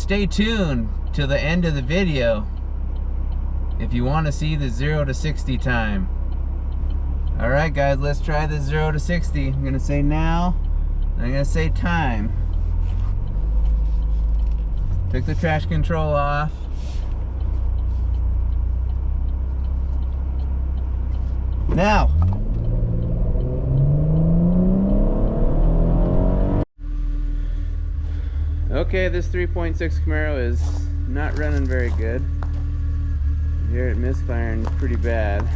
stay tuned till the end of the video if you want to see the 0 to 60 time. Alright guys, let's try the 0 to 60. I'm gonna say now, I'm gonna say time. Took the traction control off. Now. Okay, this 3.6 Camaro is not running very good. Here at Misfire, pretty bad.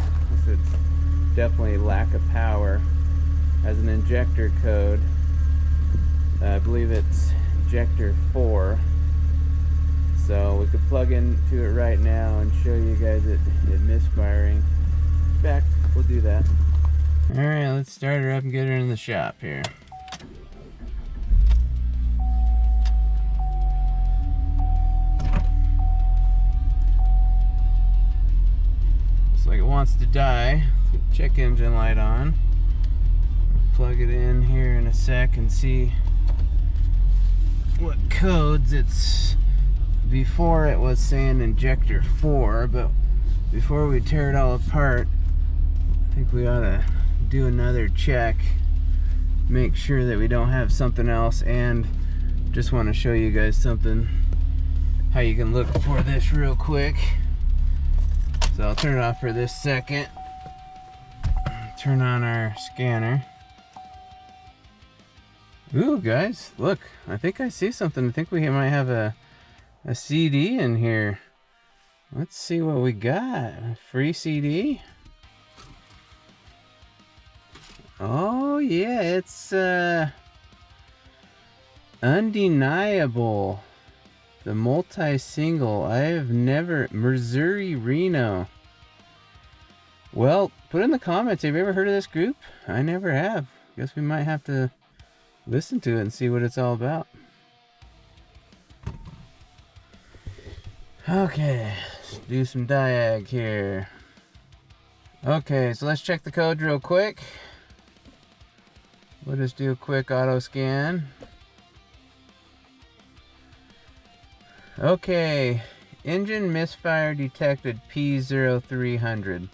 It's definitely lack of power. Has an injector code. I believe it's injector 4. So we could plug into it right now and show you guys it misfiring. In fact, we'll do that. Alright, let's start her up and get her in the shop here. Looks like it wants to die. Check engine light on. Plug it in here in a sec and see what codes it's. Before it was saying injector 4, but before we tear it all apart, I think we ought to do another check, make sure that we don't have something else, and just want to show you guys something, how you can look for this real quick. So I'll turn it off for this second, turn on our scanner. Ooh guys, look, I think I see something. I think we might have a CD in here. Let's see what we got. A free CD. Oh yeah, it's Undeniable, the multi-single. I have never, Missouri Reno. Well, put in the comments, have you ever heard of this group? I never have. Guess we might have to listen to it and see what it's all about. Okay, let's do some diag here. Okay, so let's check the code real quick. We'll just do a quick auto scan. Okay, engine misfire detected P0300.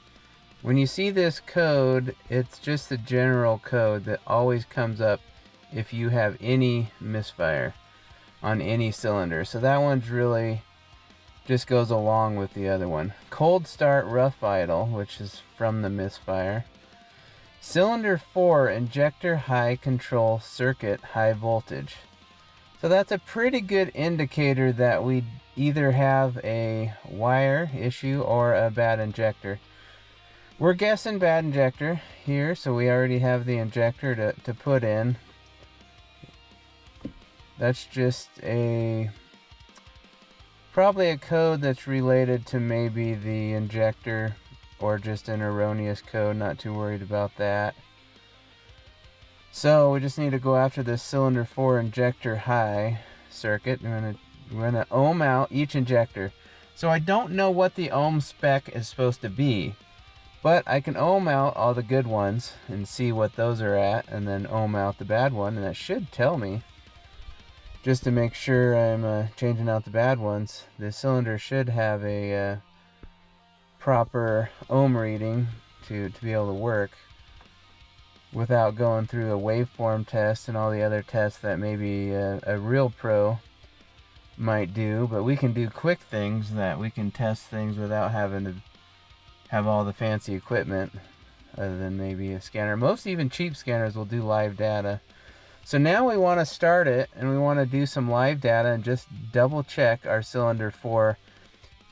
When you see this code, it's just the general code that always comes up if you have any misfire on any cylinder. So that one's really just goes along with the other one. Cold start rough idle, which is from the misfire. Cylinder 4 injector high control circuit high voltage. So that's a pretty good indicator that we either have a wire issue or a bad injector. We're guessing bad injector here, so we already have the injector to put in. That's just probably a code that's related to maybe the injector or just an erroneous code. Not too worried about that. So we just need to go after this cylinder 4 injector high circuit. We're gonna ohm out each injector. So I don't know what the ohm spec is supposed to be, but I can ohm out all the good ones and see what those are at, and then ohm out the bad one, and that should tell me. Just to make sure I'm changing out the bad ones, the cylinder should have a proper ohm reading to be able to work without going through a waveform test and all the other tests that maybe a real pro might do. But we can do quick things that we can test things without having to have all the fancy equipment other than maybe a scanner. Most even cheap scanners will do live data. So now we want to start it and we want to do some live data and just double check our cylinder 4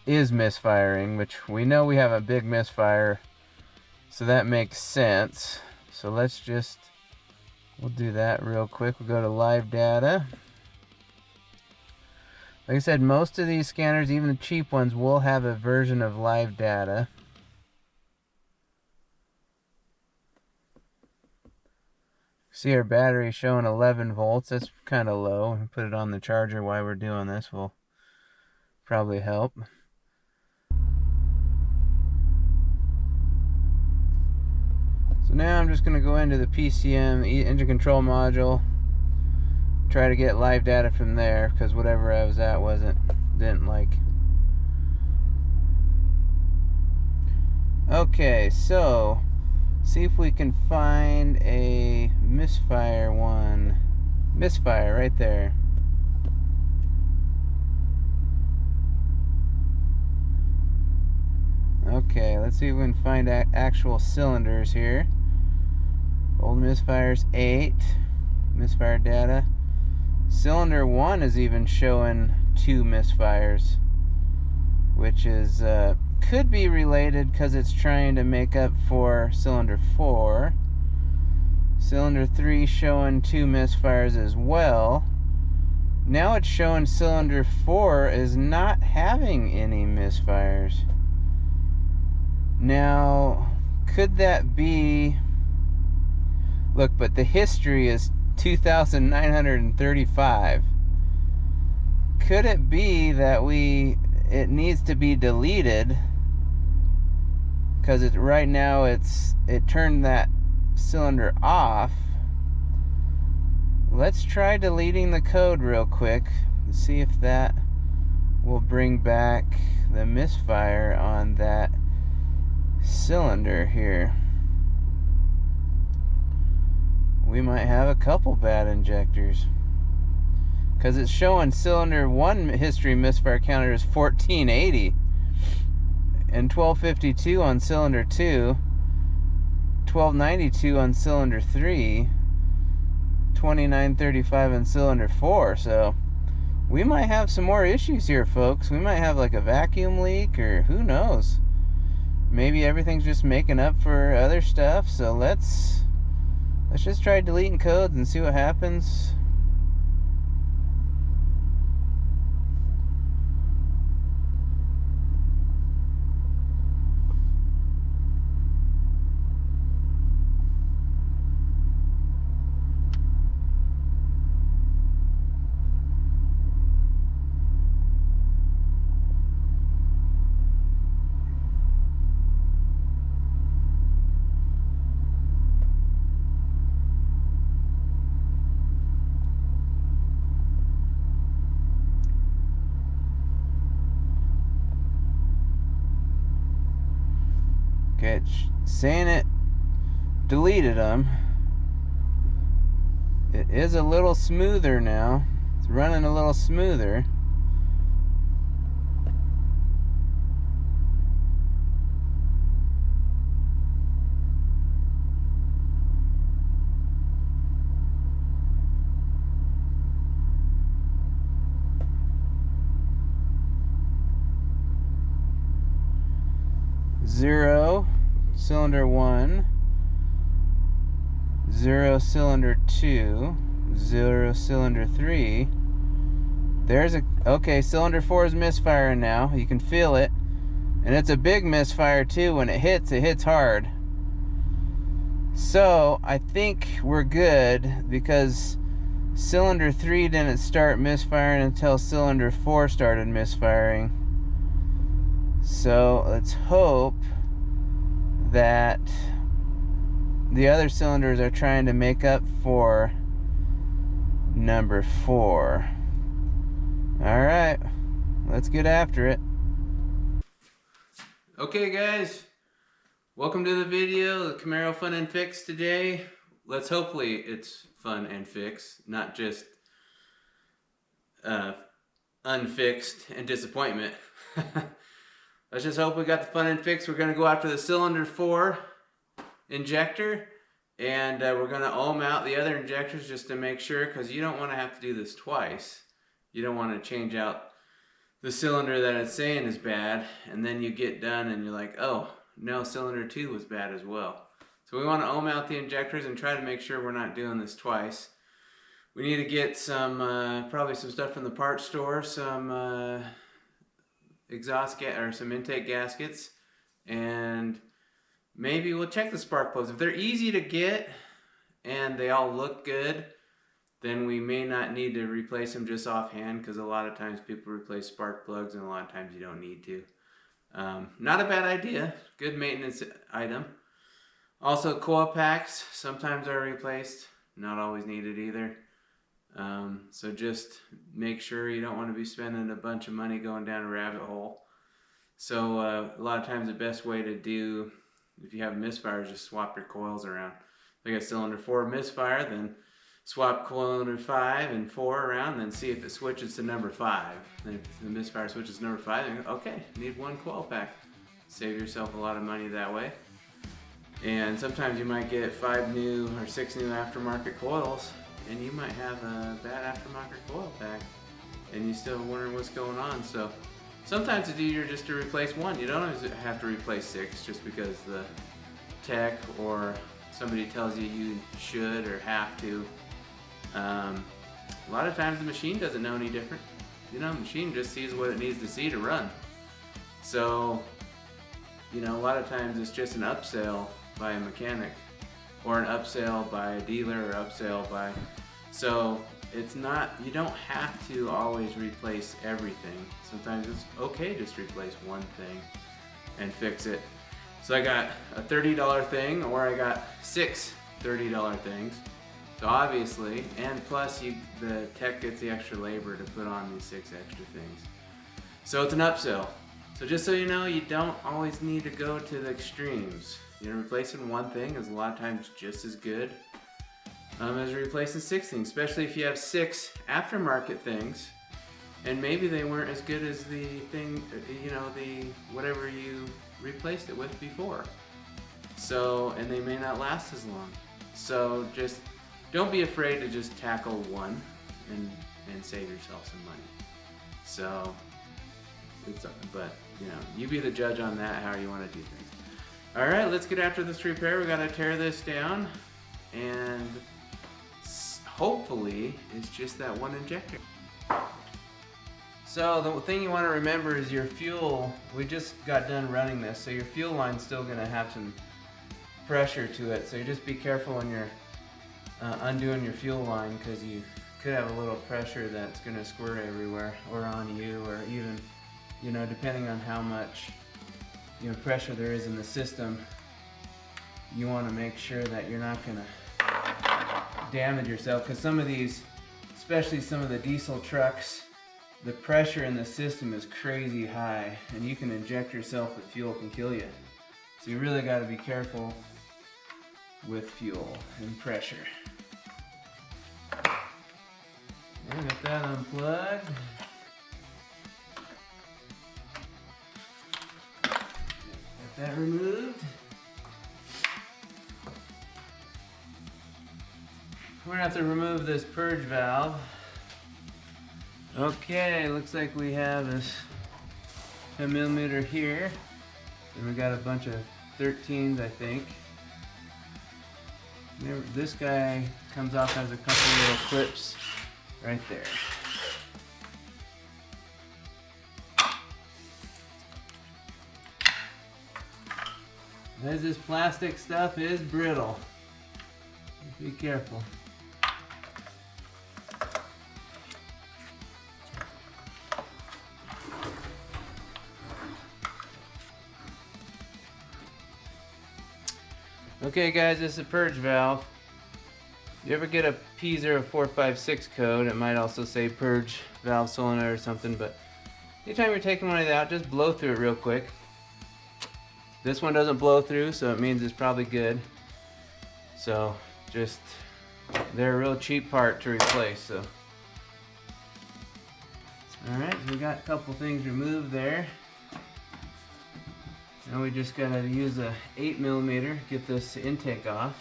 is misfiring, which we know we have a big misfire, so that makes sense. So let's just, we'll do that real quick. We'll go to live data. Like I said, most of these scanners, even the cheap ones, will have a version of live data. See our battery showing 11 volts. That's kind of low. Put it on the charger while we're doing this will probably help. So now I'm just going to go into the PCM engine control module, try to get live data from there, because whatever I was at didn't like. Okay, so see if we can find a Misfire one. Misfire right there. Okay, let's see if we can find actual cylinders here. Old Misfire's 8. Misfire data. Cylinder 1 is even showing 2 misfires, which is could be related because it's trying to make up for cylinder 4. Cylinder 3 showing 2 misfires as well. Now it's showing cylinder 4 is not having any misfires. Now, could that be... Look, but the history is 2,935. Could it be that it needs to be deleted because right now it turned that cylinder off? Let's try deleting the code real quick and see if that will bring back the misfire on that cylinder here. We might have a couple bad injectors, because it's showing cylinder 1 history misfire counter is 1480 and 1252 on cylinder 2, 1292 on cylinder 3, 2935 on cylinder 4. So we might have some more issues here, folks. We might have like a vacuum leak, or who knows. Maybe everything's just making up for other stuff. So let's just try deleting codes and see what happens. Okay, it's saying it deleted them. It is a little smoother now. It's running a little smoother. Zero, cylinder 1, 0, cylinder 2, 0, cylinder 3. There's okay, cylinder 4 is misfiring now. You can feel it. And it's a big misfire too. When it hits hard. So, I think we're good, because cylinder 3 didn't start misfiring until cylinder 4 started misfiring. So let's hope that the other cylinders are trying to make up for number 4. Alright, let's get after it. Okay guys, welcome to the video, the Camaro Fun and Fix today. Hopefully it's fun and fix, not just unfixed and disappointment. Let's just hope we got the fun and fix. We're going to go after the cylinder 4 injector, and we're going to ohm out the other injectors just to make sure, because you don't want to have to do this twice. You don't want to change out the cylinder that it's saying is bad, and then you get done and you're like, oh, no, cylinder 2 was bad as well. So we want to ohm out the injectors and try to make sure we're not doing this twice. We need to get some, probably some stuff from the parts store, some some intake gaskets, and maybe we'll check the spark plugs. If they're easy to get and they all look good, then we may not need to replace them just offhand, because a lot of times people replace spark plugs and a lot of times you don't need to. Not a bad idea, good maintenance item. Also, coil packs sometimes are replaced, not always needed either. So just make sure you don't want to be spending a bunch of money going down a rabbit hole. So a lot of times the best way to do, if you have misfire, is just swap your coils around. If you got cylinder 4 misfire, then swap coil number 5 and 4 around, then see if it switches to number 5. Then if the misfire switches to number 5, then okay, need one coil pack. Save yourself a lot of money that way. And sometimes you might get 5 new or 6 new aftermarket coils, and you might have a bad aftermarket coil pack, and you still wondering what's going on. So sometimes it's easier just to replace one. You don't always have to replace 6 just because the tech or somebody tells you you should or have to. A lot of times the machine doesn't know any different. You know, the machine just sees what it needs to see to run. So, you know, a lot of times it's just an upsell by a mechanic, or an upsell by a dealer, or upsell by, so it's not, you don't have to always replace everything. Sometimes it's okay just replace one thing and fix it. So I got a $30 thing, or I got 6 $30 things. So obviously, and plus the tech gets the extra labor to put on these 6 extra things. So it's an upsell. So just so you know, you don't always need to go to the extremes. You know, replacing one thing is a lot of times just as good as replacing 6 things, especially if you have 6 aftermarket things, and maybe they weren't as good as the thing, you know, the whatever you replaced it with before. So, and they may not last as long. So just don't be afraid to just tackle one and save yourself some money. So, but you know, you be the judge on that, how you want to do things. All right, let's get after this repair. We got to tear this down, and hopefully it's just that one injector. So the thing you want to remember is your fuel. We just got done running this, so your fuel line's still going to have some pressure to it. So you just be careful when you're undoing your fuel line, because you could have a little pressure that's going to squirt everywhere, or on you, or even, you know, depending on how much, you know, pressure there is in the system. You want to make sure that you're not going to damage yourself, because some of these, especially some of the diesel trucks, the pressure in the system is crazy high, and you can inject yourself with fuel, can kill you. So you really got to be careful with fuel and pressure. Got that unplugged. Got that removed. We're gonna have to remove this purge valve. Okay, looks like we have this 10mm here, and we got a bunch of 13s, I think. This guy comes off as a couple little clips right there. As this plastic stuff is brittle, be careful. Okay guys, this is a purge valve. You ever get a P0456 code, it might also say purge valve solenoid or something, but anytime you're taking one of these out, just blow through it real quick. This one doesn't blow through, so it means it's probably good. So just, they're a real cheap part to replace. So, alright, so we got a couple things removed there. Now we just gotta use a 8mm, get this intake off.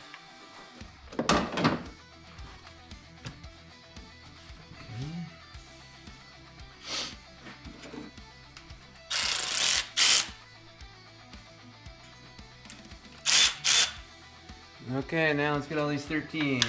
Okay, now let's get all these 13s.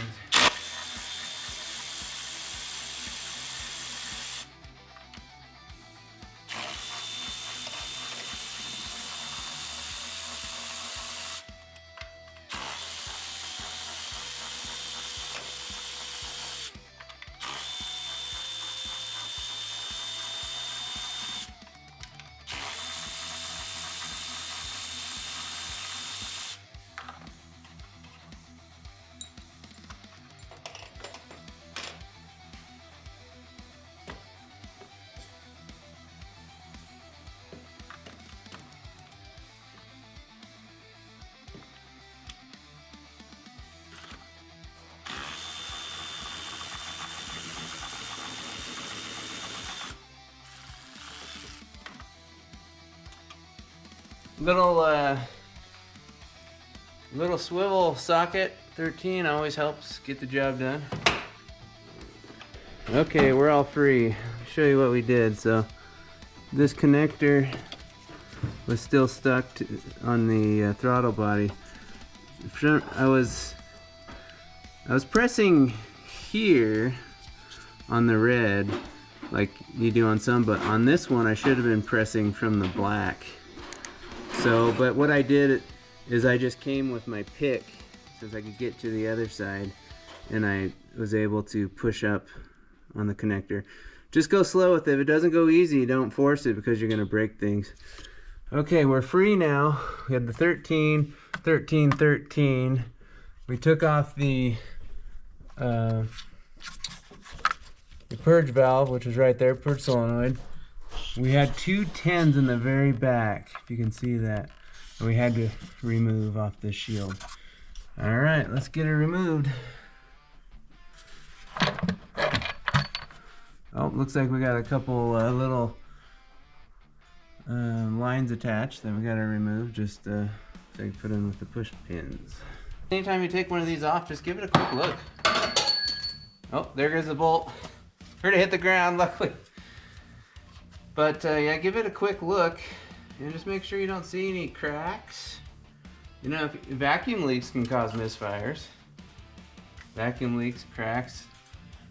little swivel socket 13 always helps get the job done. Okay, we're all free. I'll show you what we did. So this connector was still stuck on the throttle body. I was pressing here on the red like you do on some, but on this one I should have been pressing from the black. So, but what I did is I just came with my pick since I could get to the other side, and I was able to push up on the connector. Just go slow with it. If it doesn't go easy, don't force it because you're gonna break things. Okay, we're free now. We had the 13, 13, 13. We took off the purge valve, which was right there, purge solenoid. We had two 10s in the very back, if you can see that. And we had to remove off this shield. All right, let's get it removed. Oh, looks like we got a couple little lines attached that we got to remove, just so you can put in with the push pins. Anytime you take one of these off, just give it a quick look. Oh, there goes the bolt. Heard it hit the ground, luckily. But yeah, give it a quick look and just make sure you don't see any cracks. You know, vacuum leaks can cause misfires. Vacuum leaks, cracks.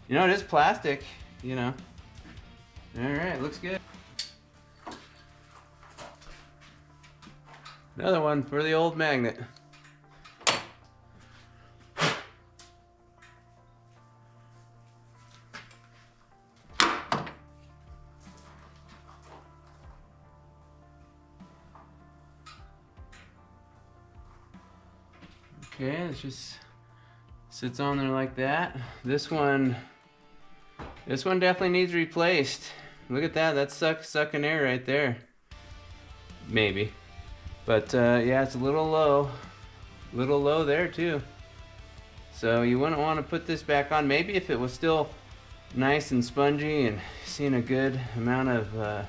You know, it is plastic, you know. All right, looks good. Another one for the old magnet. Okay, it just sits on there like that. This one definitely needs replaced. Look at that, that's sucking air right there. Maybe. But yeah, it's a little low there too. So you wouldn't want to put this back on. Maybe if it was still nice and spongy and seeing a good amount of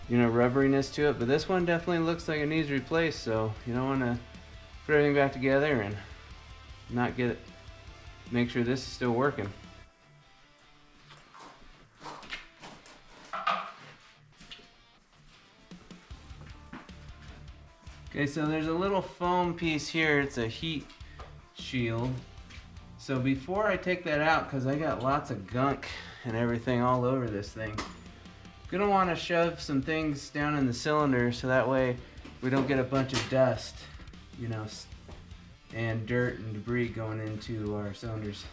you know, rubberiness to it. But this one definitely looks like it needs replaced. So you don't want to put everything back together and not get it. Make sure this is still working. Okay, so there's a little foam piece here. It's a heat shield. So before I take that out, because I got lots of gunk and everything all over this thing, I'm gonna want to shove some things down in the cylinder so that way we don't get a bunch of dust, you know, and dirt and debris going into our cylinders.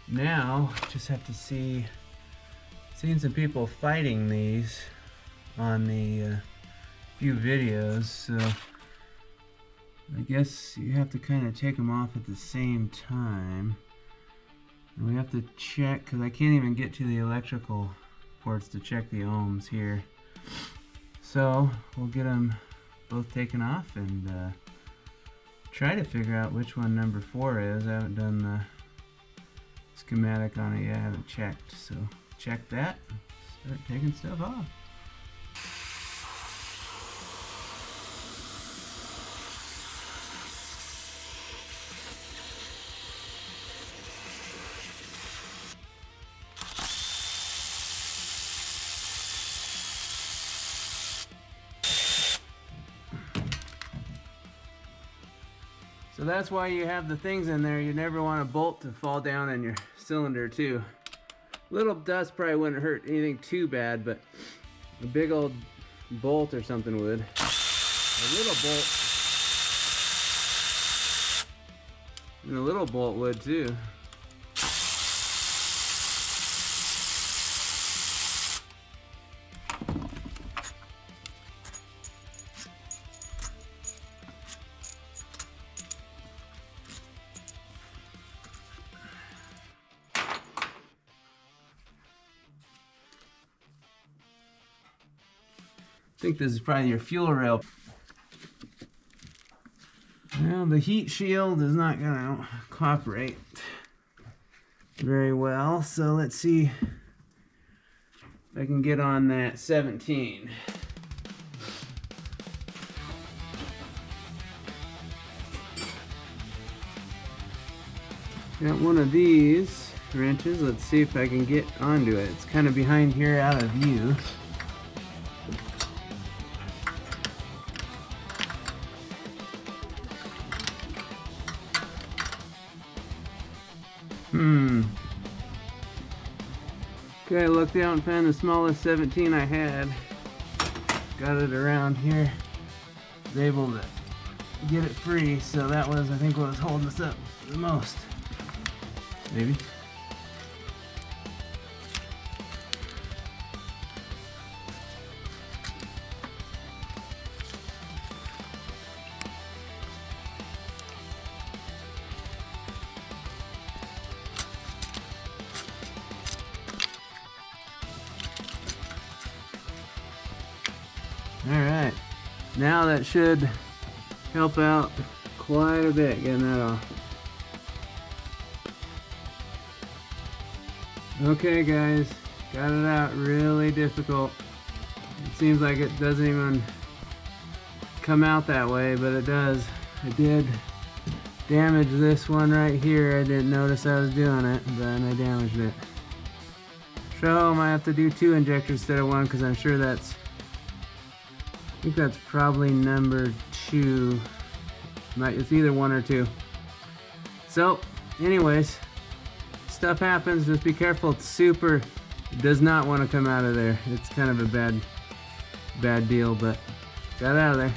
Now, just have to seen some people fighting these on the few videos, so I guess you have to kind of take them off at the same time. And we have to check, because I can't even get to the electrical ports to check the ohms here. So we'll get them both taken off and try to figure out which one number 4 is. I haven't done the schematic on it yet, I haven't checked, so check that, start taking stuff off. So that's why you have the things in there. You never want a bolt to fall down in your cylinder too. Little dust probably wouldn't hurt anything too bad, but a big old bolt or something would. A little bolt. And a little bolt would too. think this is probably your fuel rail. Well, the heat shield is not gonna cooperate very well, so let's see if I can get on that 17. Got one of these wrenches. Let's see if I can get onto it. It's kind of behind here out of view. Okay, I looked out and found the smallest 17 I had. Got it around here. Was able to get it free, so that was, I think, what was holding us up the most. Maybe. Alright, now that should help out quite a bit getting that off. Okay guys, got it out. Really difficult. It seems like it doesn't even come out that way, but it does. I did damage this one right here. I didn't notice I was doing it, but I damaged it. So I might have to do 2 injectors instead of 1, because I'm sure that's, I think that's probably number 2. It's either 1 or 2. So anyways, stuff happens. Just be careful. It's super, it does not want to come out of there. It's kind of a bad deal, but got out of there.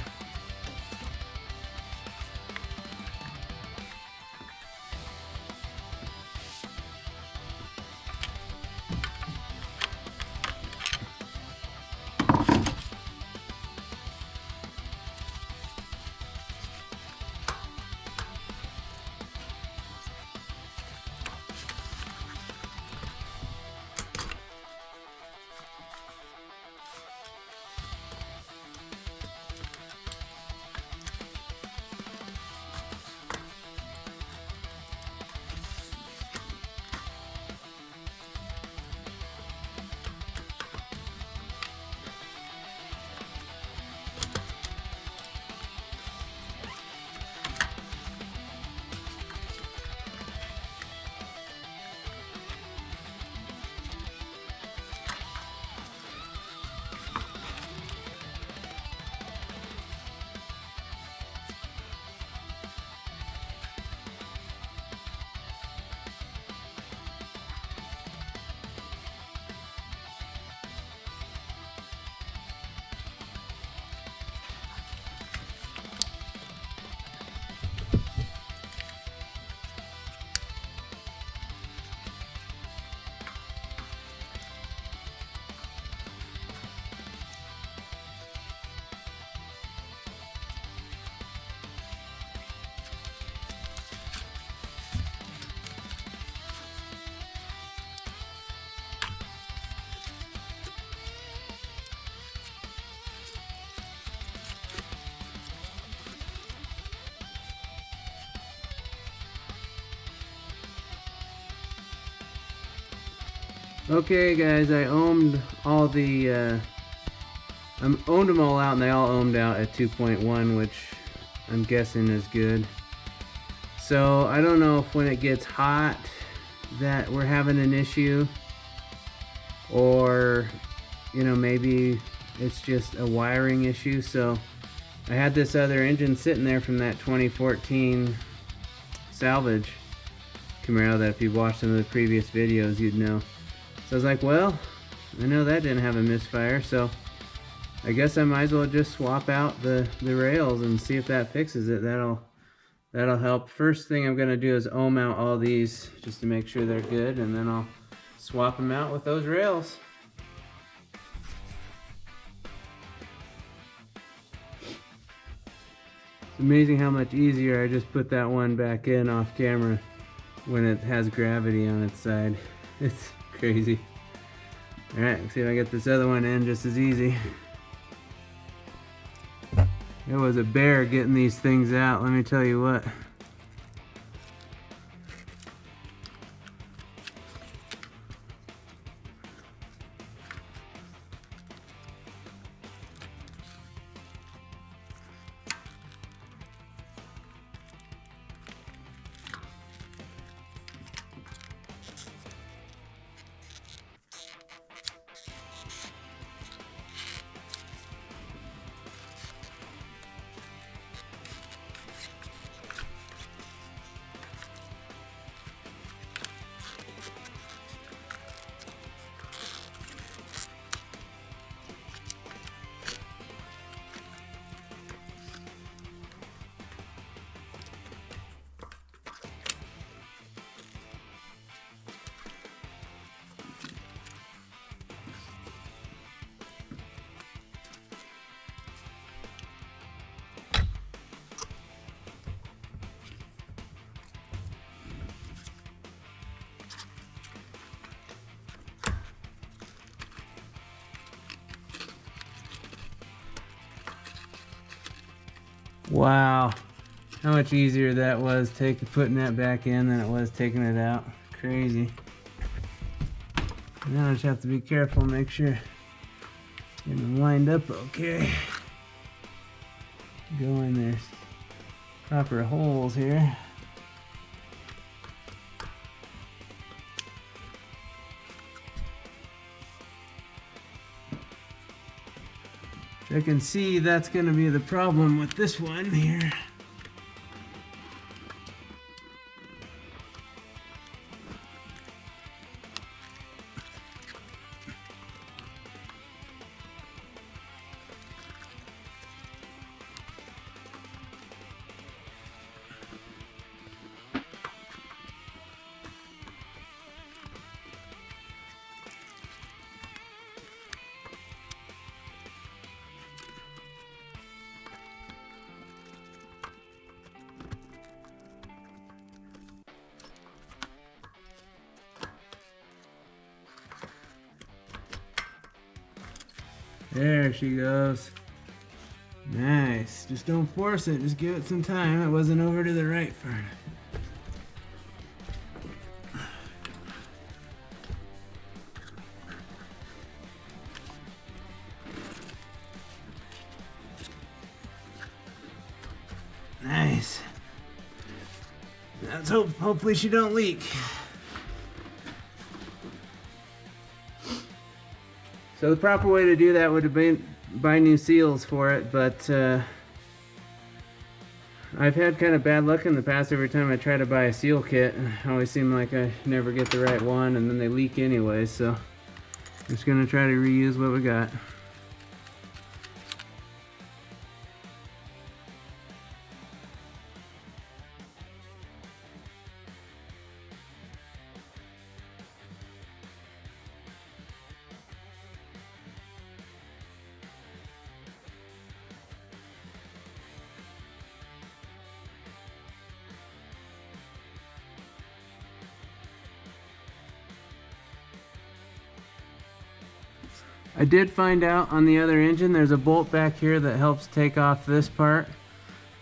Okay guys, I ohmed all the, I ohmed them all out, and they all ohmed out at 2.1, which I'm guessing is good. So I don't know if when it gets hot that we're having an issue, or you know, maybe it's just a wiring issue. So I had this other engine sitting there from that 2014 salvage Camaro that if you've watched some of the previous videos you'd know. So I was like, well, I know that didn't have a misfire, so I guess I might as well just swap out the rails and see if that fixes it. That'll help. First thing I'm gonna do is ohm out all these just to make sure they're good, and then I'll swap them out with those rails. It's amazing how much easier I just put that one back in off camera when it has gravity on its side. It's crazy. Alright, let's see if I get this other one in just as easy. It was a bear getting these things out, let me tell you what. Wow, how much easier that was putting that back in than it was taking it out. Crazy. Now I just have to be careful, make sure get them lined up okay. Go in there, proper holes here. I can see that's going to be the problem with this one here. There she goes. Nice. Just don't force it. Just give it some time. It wasn't over to the right for nice. Let's hopefully she don't leak. So the proper way to do that would have been buy new seals for it, but I've had kind of bad luck in the past. Every time I try to buy a seal kit, I always seem like I never get the right one, and then they leak anyway, so I'm just going to try to reuse what we got. I did find out on the other engine there's a bolt back here that helps take off this part,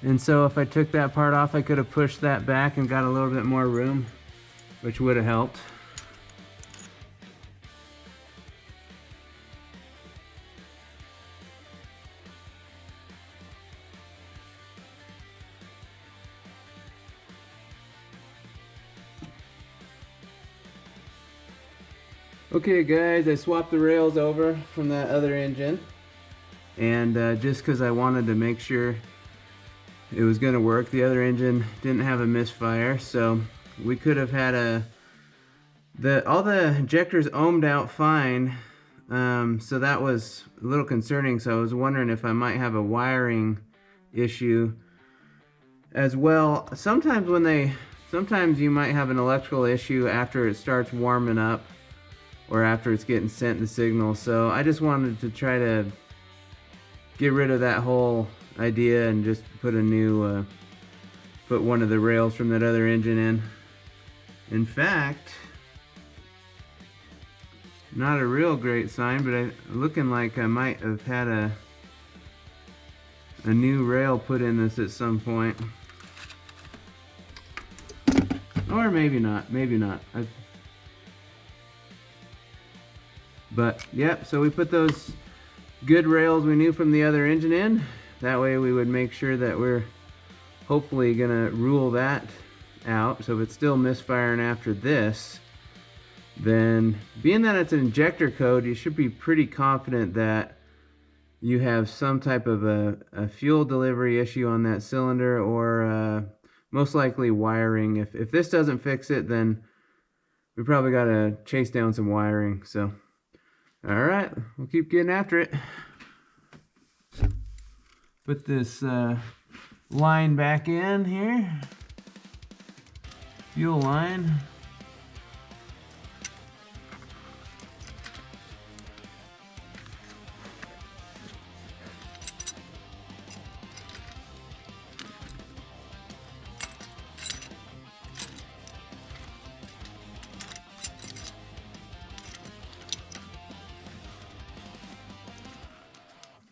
and so if I took that part off I could have pushed that back and got a little bit more room, which would have helped. Okay guys, I swapped the rails over from that other engine, and just because I wanted to make sure it was going to work. The other engine didn't have a misfire, so we could have had all the injectors ohmed out fine, so that was a little concerning. So I was wondering if I might have a wiring issue as well. Sometimes you might have an electrical issue after it starts warming up, or after it's getting sent the signal. So I just wanted to try to get rid of that whole idea and just put a new put one of the rails from that other engine in. In fact, not a real great sign, but looking like I might have had a new rail put in this at some point. Or maybe not, maybe not. But yep, so we put those good rails we knew from the other engine in. That way we would make sure that we're hopefully gonna rule that out. So if it's still misfiring after this, then being that it's an injector code, you should be pretty confident that you have some type of a fuel delivery issue on that cylinder, or most likely wiring. If this doesn't fix it, then we probably got to chase down some wiring. So all right, we'll keep getting after it. Put this line back in here, fuel line.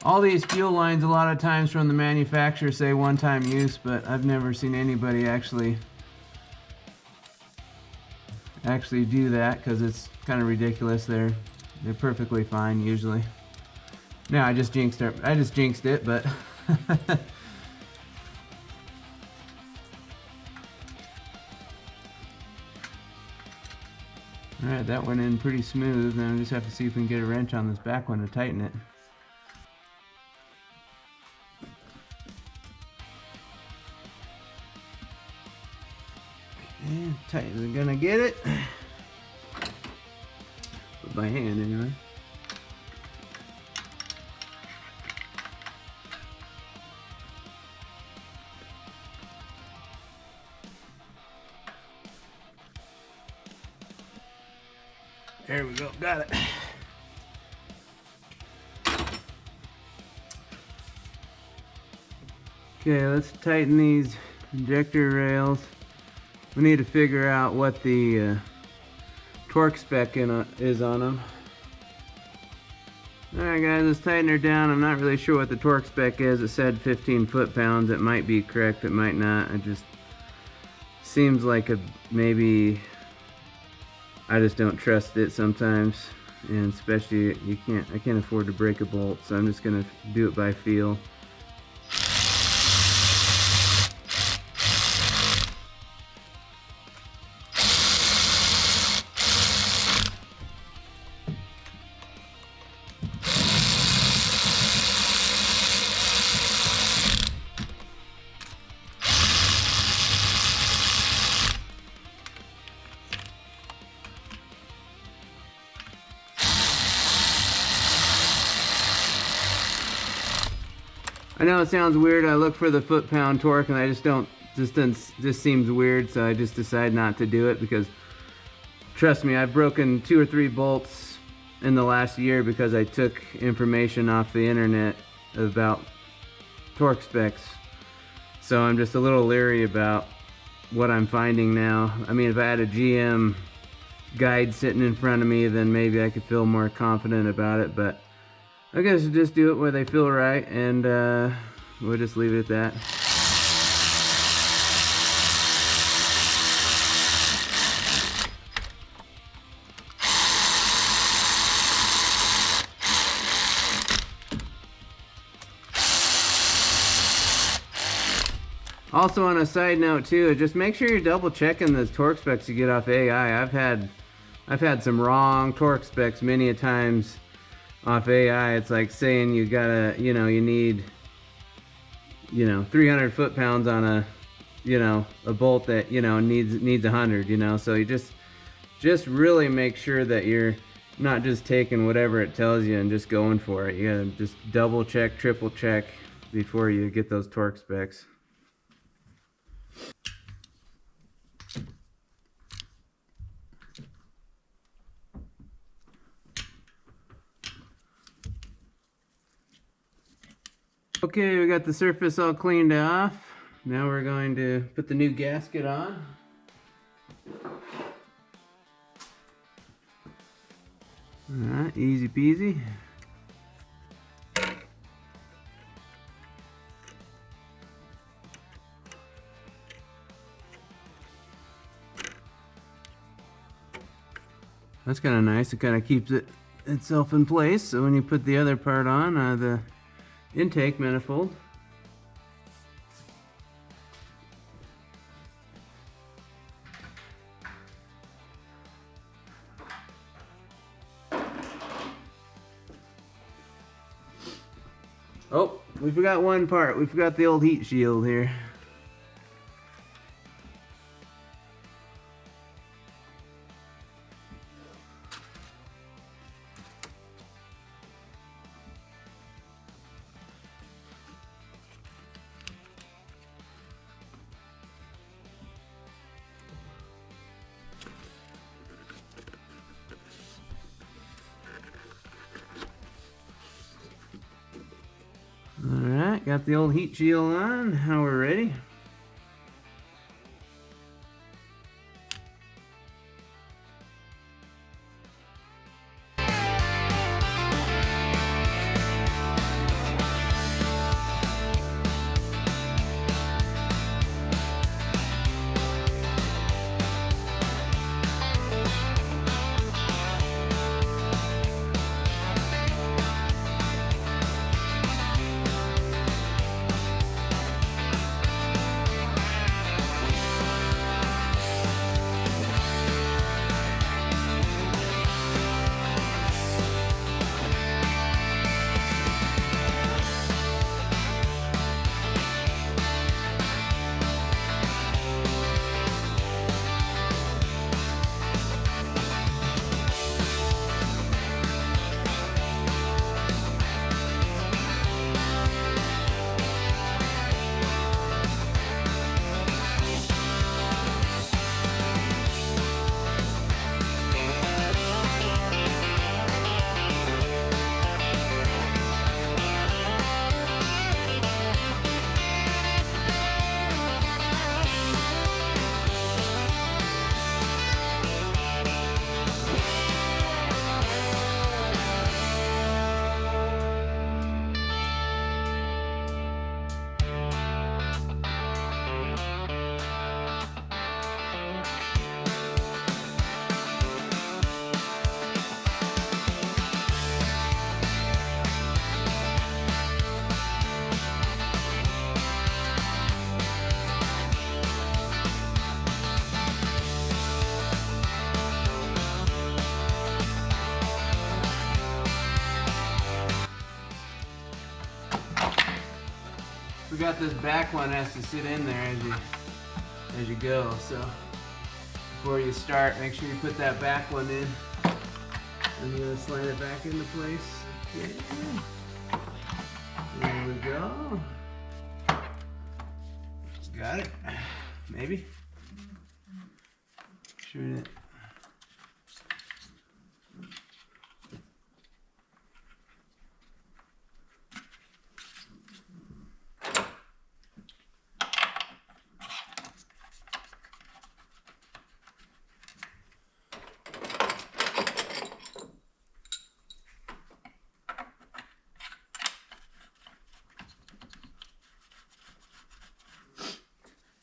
All these fuel lines a lot of times from the manufacturer say one-time use, but I've never seen anybody actually do that, because it's kind of ridiculous. They're perfectly fine usually. No, I just jinxed it, but alright, that went in pretty smooth. Now I just have to see if we can get a wrench on this back one to tighten it. And tight as I'm gonna get it. With my hand anyway. There we go, got it. Okay, let's tighten these injector rails. We need to figure out what the torque spec is on them. Alright guys, let's tighten her down. I'm not really sure what the torque spec is. It said 15 foot-pounds. It might be correct, it might not. It just seems like maybe I just don't trust it sometimes. And especially I can't afford to break a bolt, so I'm just gonna do it by feel. I know it sounds weird. I look for the foot-pound torque and I just seems weird, so I just decide not to do it, because trust me, I've broken 2 or 3 bolts in the last year because I took information off the internet about torque specs. So I'm just a little leery about what I'm finding now. I mean, if I had a GM guide sitting in front of me, then maybe I could feel more confident about it, but I guess just do it where they feel right, and we'll just leave it at that. Also, on a side note too, just make sure you're double checking the torque specs you get off AI. I've had some wrong torque specs many a times off AI. It's like saying you gotta, you need, 300 foot-pounds on a bolt that, needs 100, so you just really make sure that you're not just taking whatever it tells you and just going for it. You gotta just double check, triple check before you get those torque specs. Okay, we got the surface all cleaned off. Now we're going to put the new gasket on. Alright, easy peasy. That's kind of nice. It kind of keeps itself in place. So when you put the other part on, the intake manifold, oh, we forgot one part. We forgot the old heat shield here. Alright, got the old heat shield on. Now we're ready. Forgot this back one has to sit in there as you go. So before you start, make sure you put that back one in. I'm gonna slide it back into place. Yeah. There we go. Got it. Maybe. Shoot it.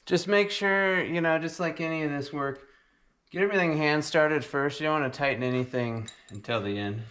Just make sure, you know, just like any of this work, get everything hand started first. You don't want to tighten anything until the end.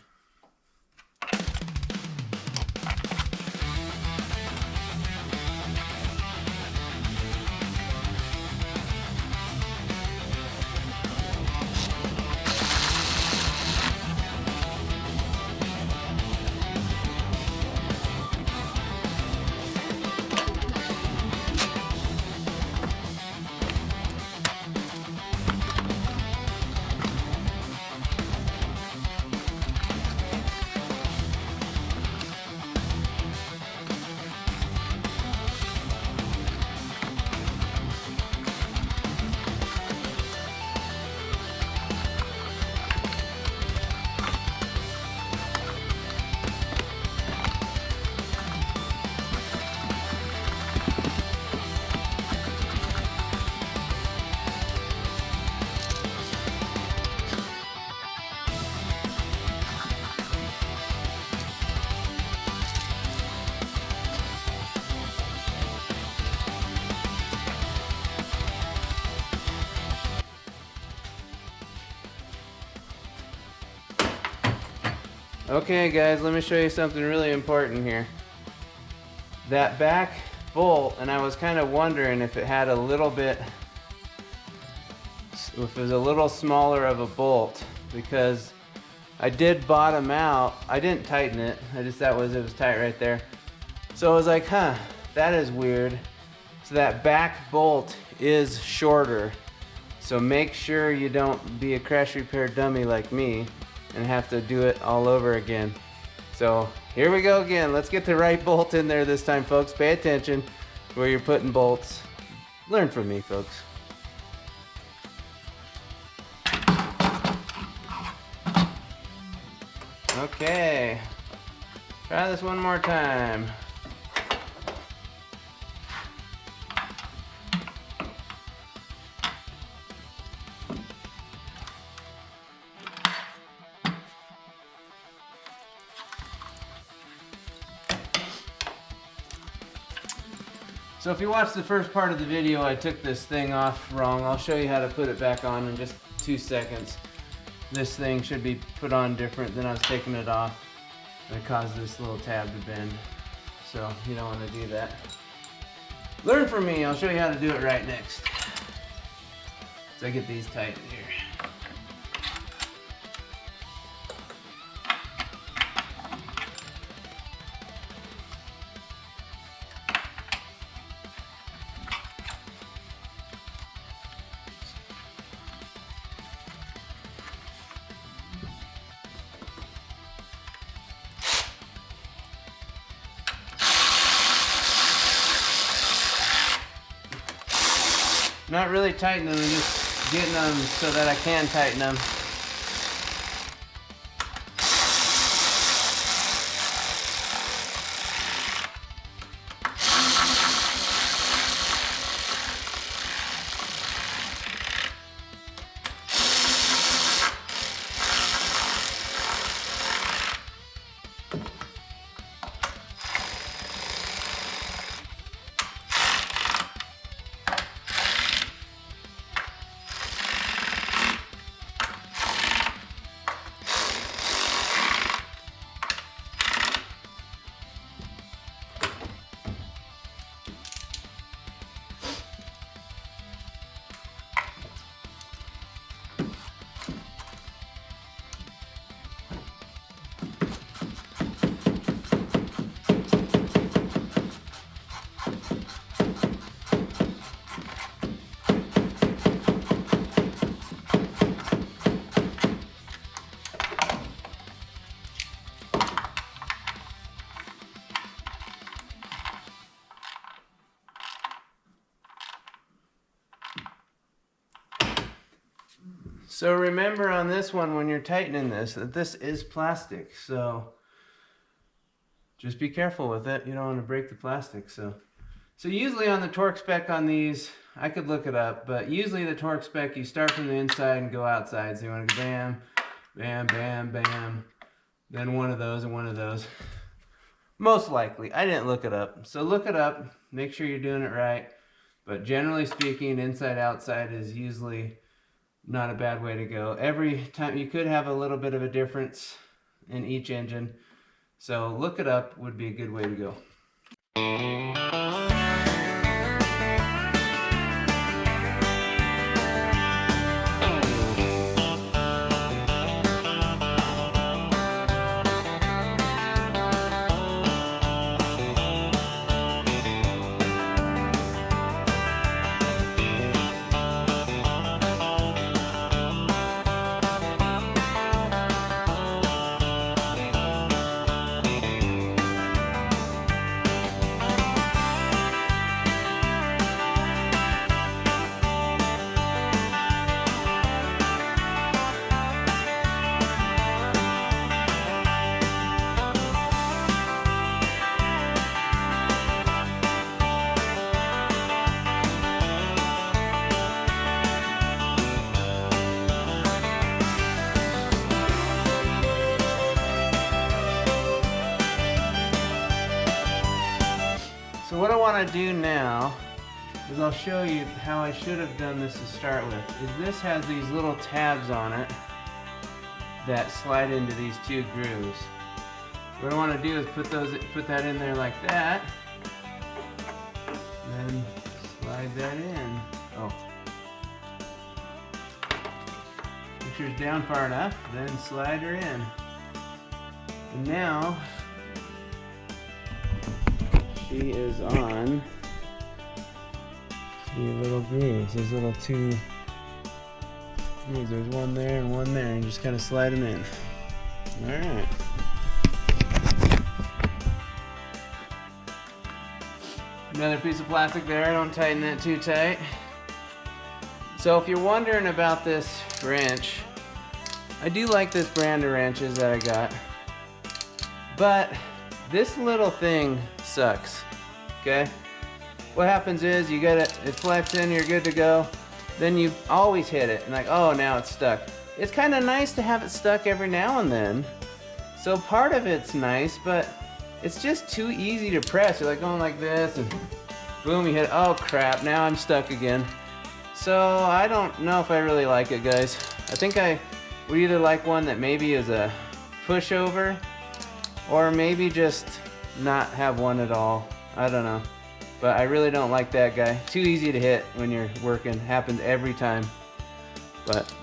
Okay guys, let me show you something really important here. That back bolt, and I was kind of wondering if it had a little bit, if it was a little smaller of a bolt, because I did bottom out. I didn't tighten it, I just thought it was tight right there. So I was like, huh, that is weird. So that back bolt is shorter. So make sure you don't be a crash repair dummy like me and have to do it all over again. So here we go again. Let's get the right bolt in there this time, folks. Pay attention where you're putting bolts. Learn from me, folks. Okay, try this one more time. So if you watched the first part of the video, I took this thing off wrong. I'll show you how to put it back on in just 2 seconds. This thing should be put on different than I was taking it off. And it caused this little tab to bend. So you don't want to do that. Learn from me, I'll show you how to do it right next. So I get these tight here. Not really tightening them, just getting them so that I can tighten them. So remember on this one, when you're tightening this, that this is plastic. So just be careful with it. You don't want to break the plastic. So usually on the torque spec on these, I could look it up, but usually the torque spec, you start from the inside and go outside. So you want to go bam, bam, bam, bam, then one of those and one of those. Most likely. I didn't look it up. So look it up, make sure you're doing it right. But generally speaking, inside outside is usually not a bad way to go. Every time you could have a little bit of a difference in each engine. So look it up would be a good way to go. So what I want to do now is I'll show you how I should have done this to start with. Is this has these little tabs on it that slide into these two grooves. What I want to do is put that in there like that, and then slide that in. Oh, make sure it's down far enough, then slide her in. And now she is on the little grooves. There's little two grooves. There's one there and one there, and just kind of slide them in. All right. Another piece of plastic there, don't tighten that too tight. So if you're wondering about this wrench, I do like this brand of wrenches that I got, but this little thing sucks, okay? What happens is you get it flex in, you're good to go, then you always hit it, and like, oh, now it's stuck. It's kind of nice to have it stuck every now and then. So part of it's nice, but it's just too easy to press. You're like going like this, and boom, you hit it. Oh crap, now I'm stuck again. So I don't know if I really like it, guys. I think I would either like one that maybe is a pushover, or maybe just not have one at all. I don't know. But I really don't like that guy. Too easy to hit when you're working. Happens every time. But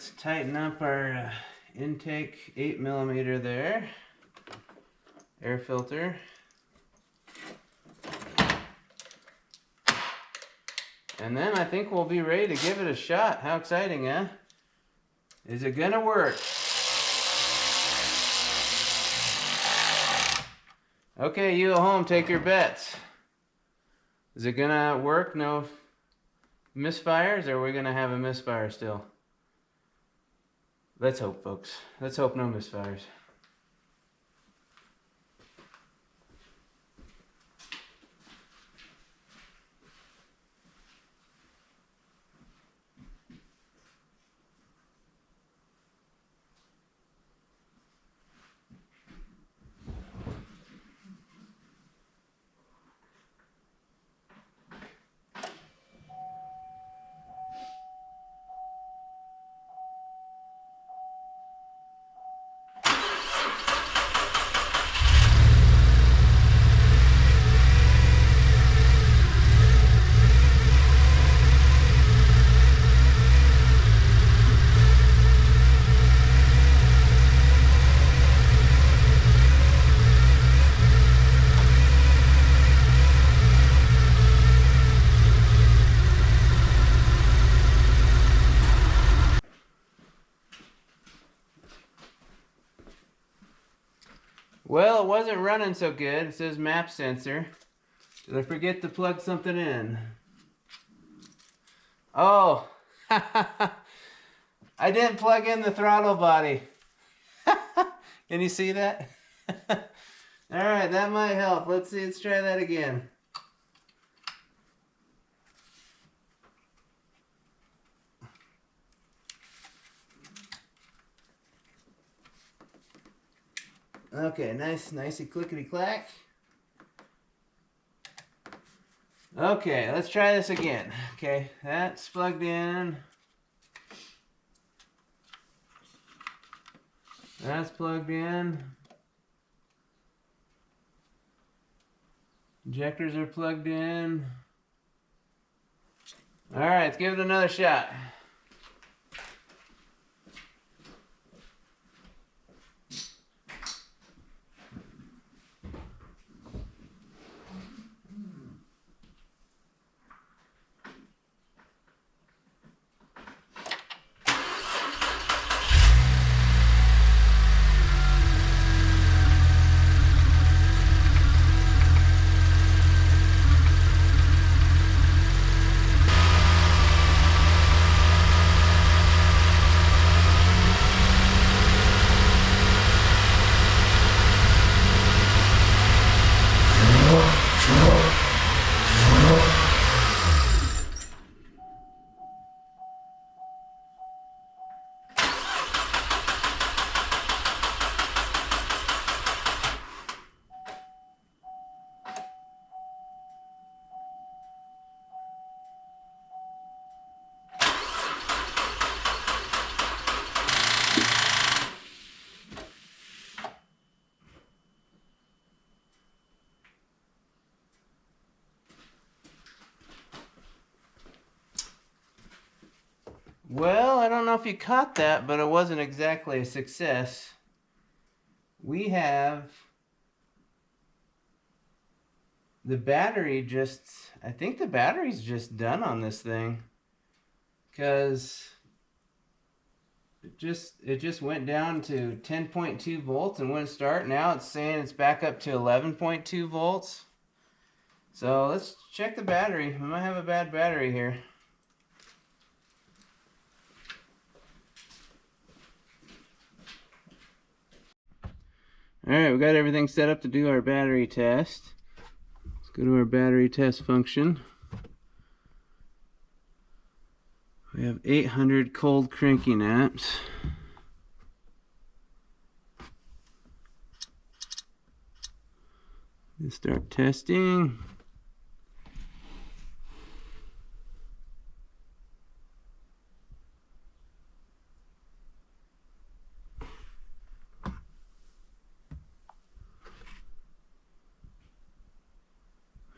let's tighten up our intake 8mm there, air filter. And then I think we'll be ready to give it a shot. How exciting, huh? Is it gonna work? Okay, you at home, take your bets. Is it gonna work? No misfires, or are we gonna have a misfire still? Let's hope, folks. Let's hope no misfires. Well, it wasn't running so good. It says map sensor. Did I forget to plug something in? Oh, I didn't plug in the throttle body. Can you see that? All right, that might help. Let's see, let's try that again. Okay, nicey clickety clack. Okay, let's try this again. Okay, that's plugged in. That's plugged in. Injectors are plugged in. All right, let's give it another shot. Well, I don't know if you caught that, but it wasn't exactly a success. We have the battery just, I think the battery's just done on this thing, because it just went down to 10.2 volts and wouldn't start. Now it's saying it's back up to 11.2 volts. So let's check the battery. We might have a bad battery here. Alright, we got everything set up to do our battery test. Let's go to our battery test function. We have 800 cold cranking amps. Let's start testing.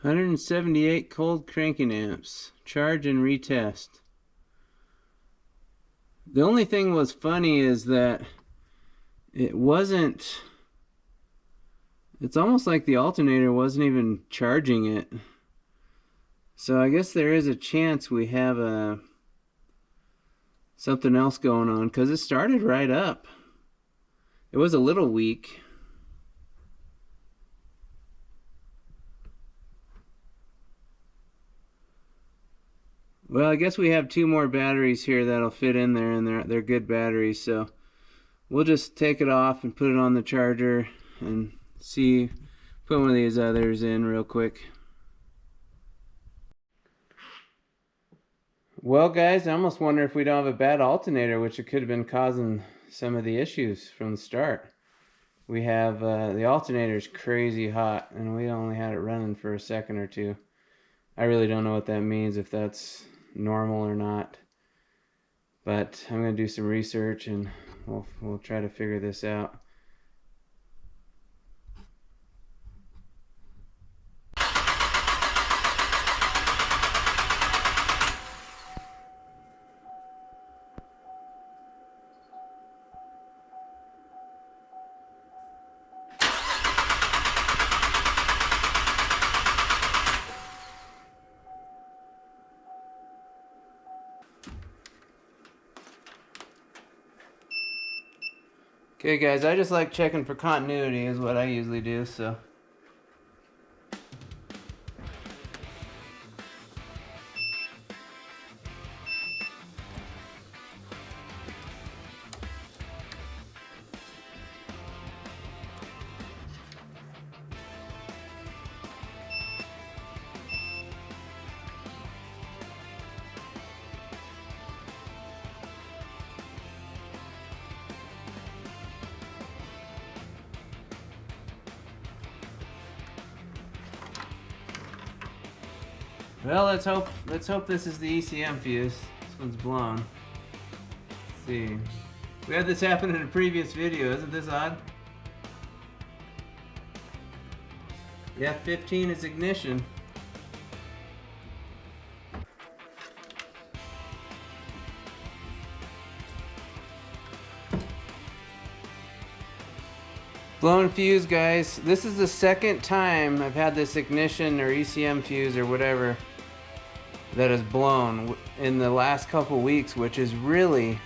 $178 cold cranking amps. Charge and retest. The only thing was funny is that it wasn't, it's almost like the alternator wasn't even charging it. So I guess there is a chance we have something else going on, because it started right up. It was a little weak. Well, I guess we have 2 more batteries here that'll fit in there, and they're good batteries, so we'll just take it off and put it on the charger and see, put one of these others in real quick. Well guys, I almost wonder if we don't have a bad alternator, which it could have been causing some of the issues from the start. We have, the alternator's crazy hot, and we only had it running for a second or two. I really don't know what that means, if that's normal or not. But I'm going to do some research, and we'll try to figure this out. Okay guys, I just like checking for continuity is what I usually do, so. Well, let's hope this is the ECM fuse. This one's blown. Let's see. We had this happen in a previous video. Isn't this odd? Yeah, 15 is ignition. Blown fuse, guys. This is the second time I've had this ignition or ECM fuse or whatever that is blown in the last couple weeks, which is really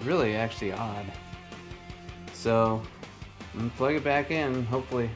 actually odd. So I'm gonna plug it back in, hopefully.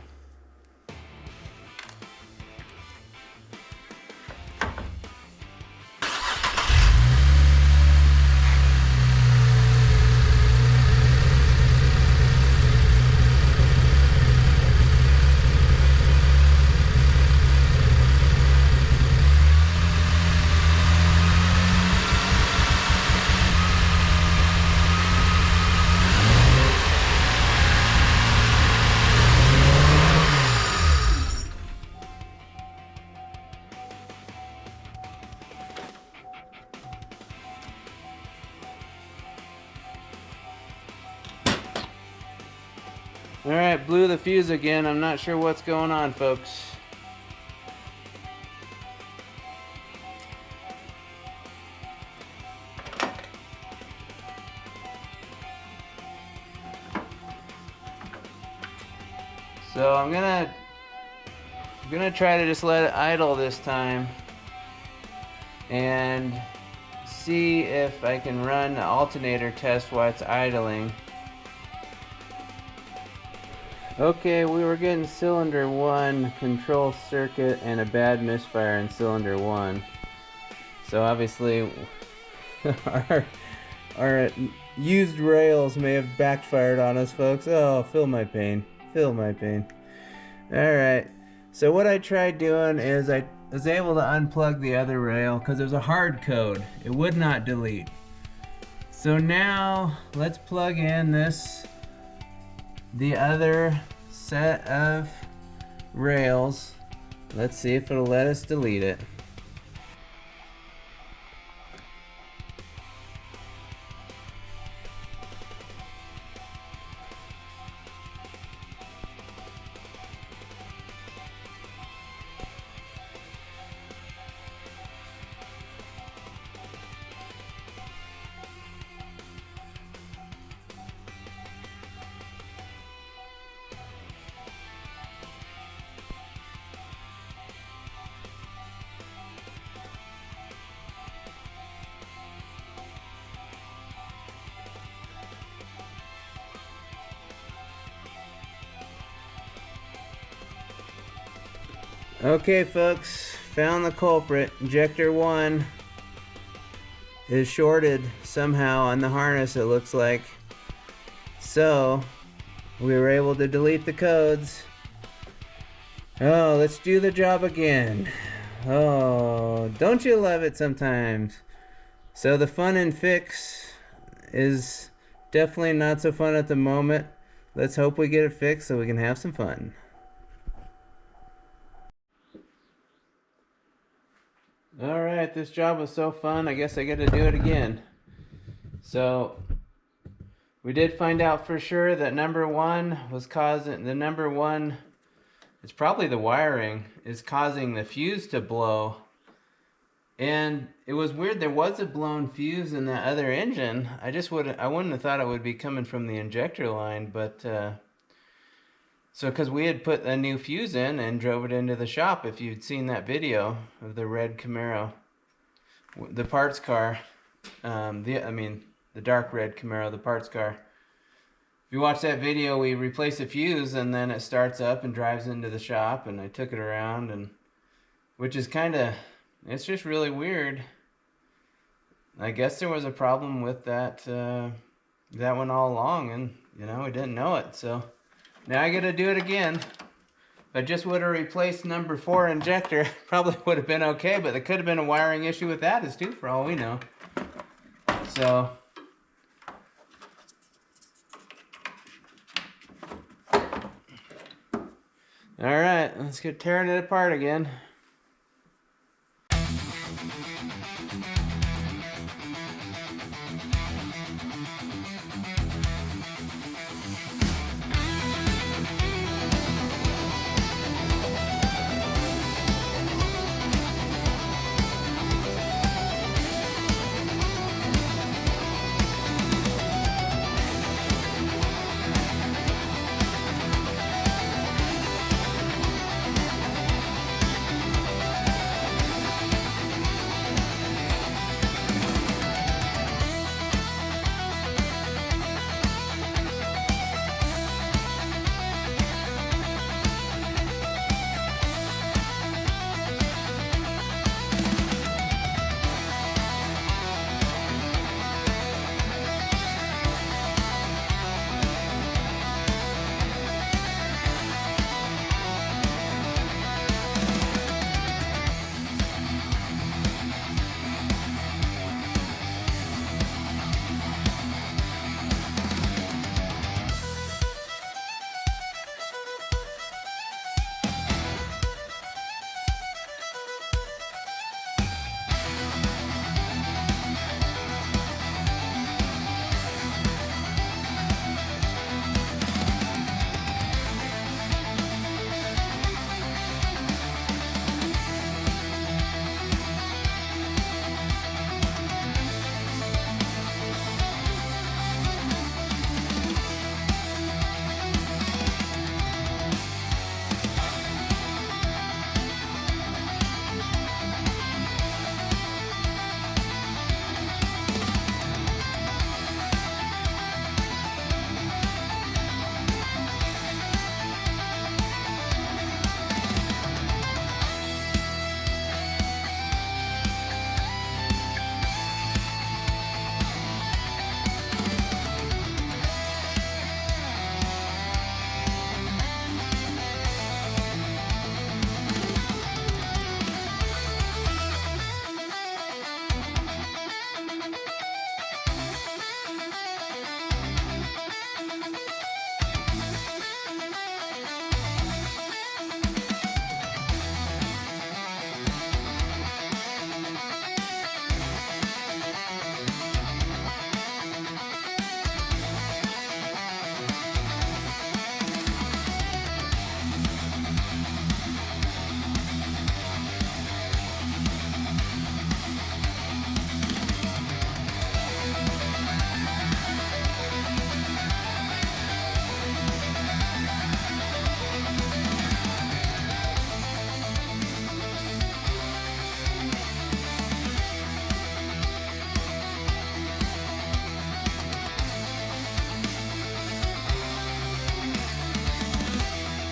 Alright, blew the fuse again. I'm not sure what's going on, folks. So I'm gonna try to just let it idle this time and see if I can run the alternator test while it's idling. Okay, we were getting cylinder 1 control circuit and a bad misfire in cylinder 1. So obviously our used rails may have backfired on us, folks. Oh, feel my pain. Feel my pain. Alright, so what I tried doing is I was able to unplug the other rail because it was a hard code. It would not delete. So now let's plug in the other set of rails. Let's see if it'll let us delete it. Okay folks, found the culprit. Injector 1 is shorted somehow on the harness, it looks like. So we were able to delete the codes. Oh, let's do the job again. Oh, don't you love it sometimes? So the fun and fix is definitely not so fun at the moment. Let's hope we get it fixed so we can have some fun. Alright, this job was so fun, I guess I get to do it again. So, we did find out for sure that number 1 was causing, it's probably the wiring, is causing the fuse to blow. And it was weird, there was a blown fuse in that other engine. I wouldn't have thought it would be coming from the injector line, but so because we had put a new fuse in and drove it into the shop, if you'd seen that video of the red Camaro, the parts car, the dark red Camaro, the parts car. If you watch that video, we replace a fuse and then it starts up and drives into the shop, and I took it around, and which is it's just really weird. I guess there was a problem with that one all along, and we didn't know it, so now I gotta do it again. If I just would have replaced number 4 injector, probably would have been okay, but there could have been a wiring issue with that too, for all we know. So, alright, let's get tearing it apart again.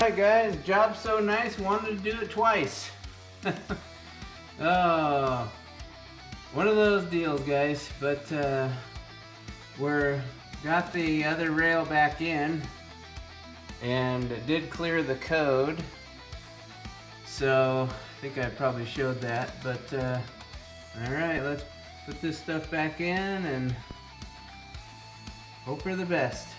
Alright guys, job so nice, wanted to do it twice. Oh, one of those deals, guys, but we're got the other rail back in and it did clear the code, so I think I probably showed that, but alright, let's put this stuff back in and hope for the best.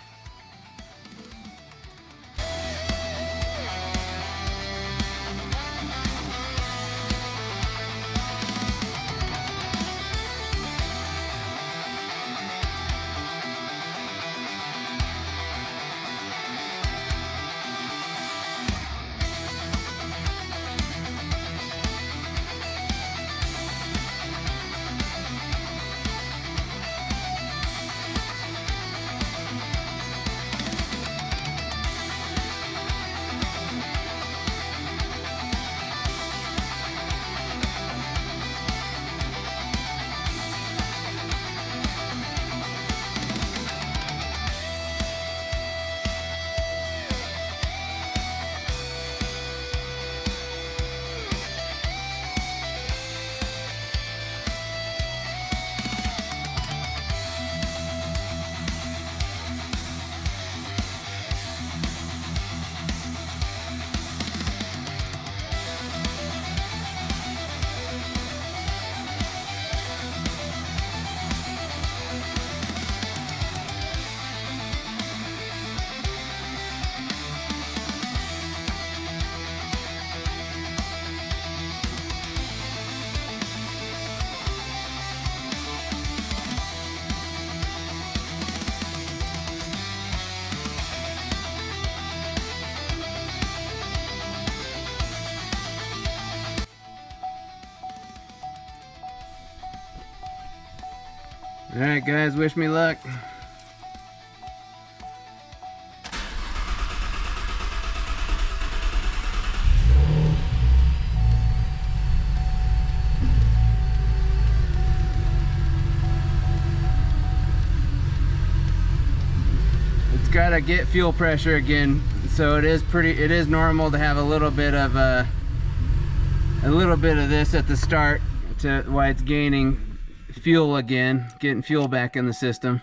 Alright guys, wish me luck. It's gotta get fuel pressure again, so it is normal to have a little bit of this at the start to why it's gaining fuel again, getting fuel back in the system.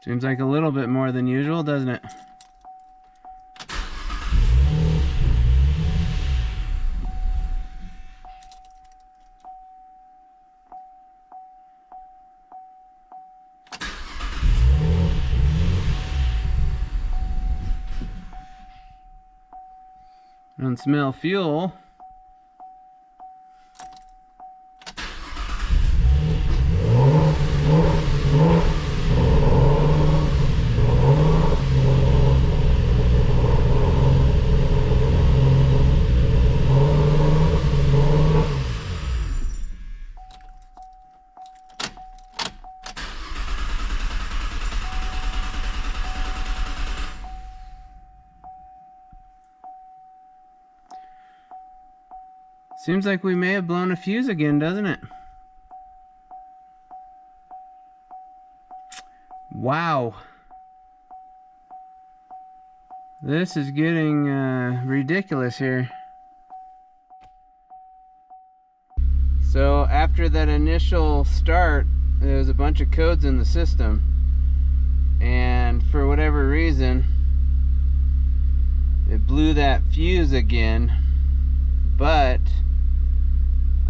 Seems like a little bit more than usual, doesn't it? I don't smell fuel. Seems like we may have blown a fuse again, doesn't it? Wow. This is getting ridiculous here. So after that initial start, there was a bunch of codes in the system. And for whatever reason, it blew that fuse again. But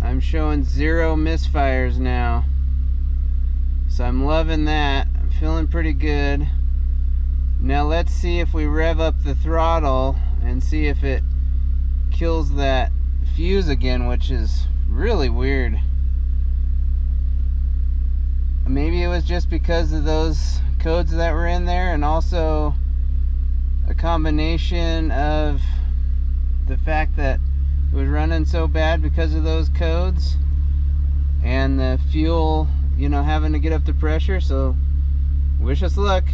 I'm showing 0 misfires now, so I'm loving that. I'm feeling pretty good. Now let's see if we rev up the throttle and see if it kills that fuse again, which is really weird. Maybe it was just because of those codes that were in there, and also a combination of the fact that it was running so bad because of those codes and the fuel, you know, having to get up the pressure. So wish us luck.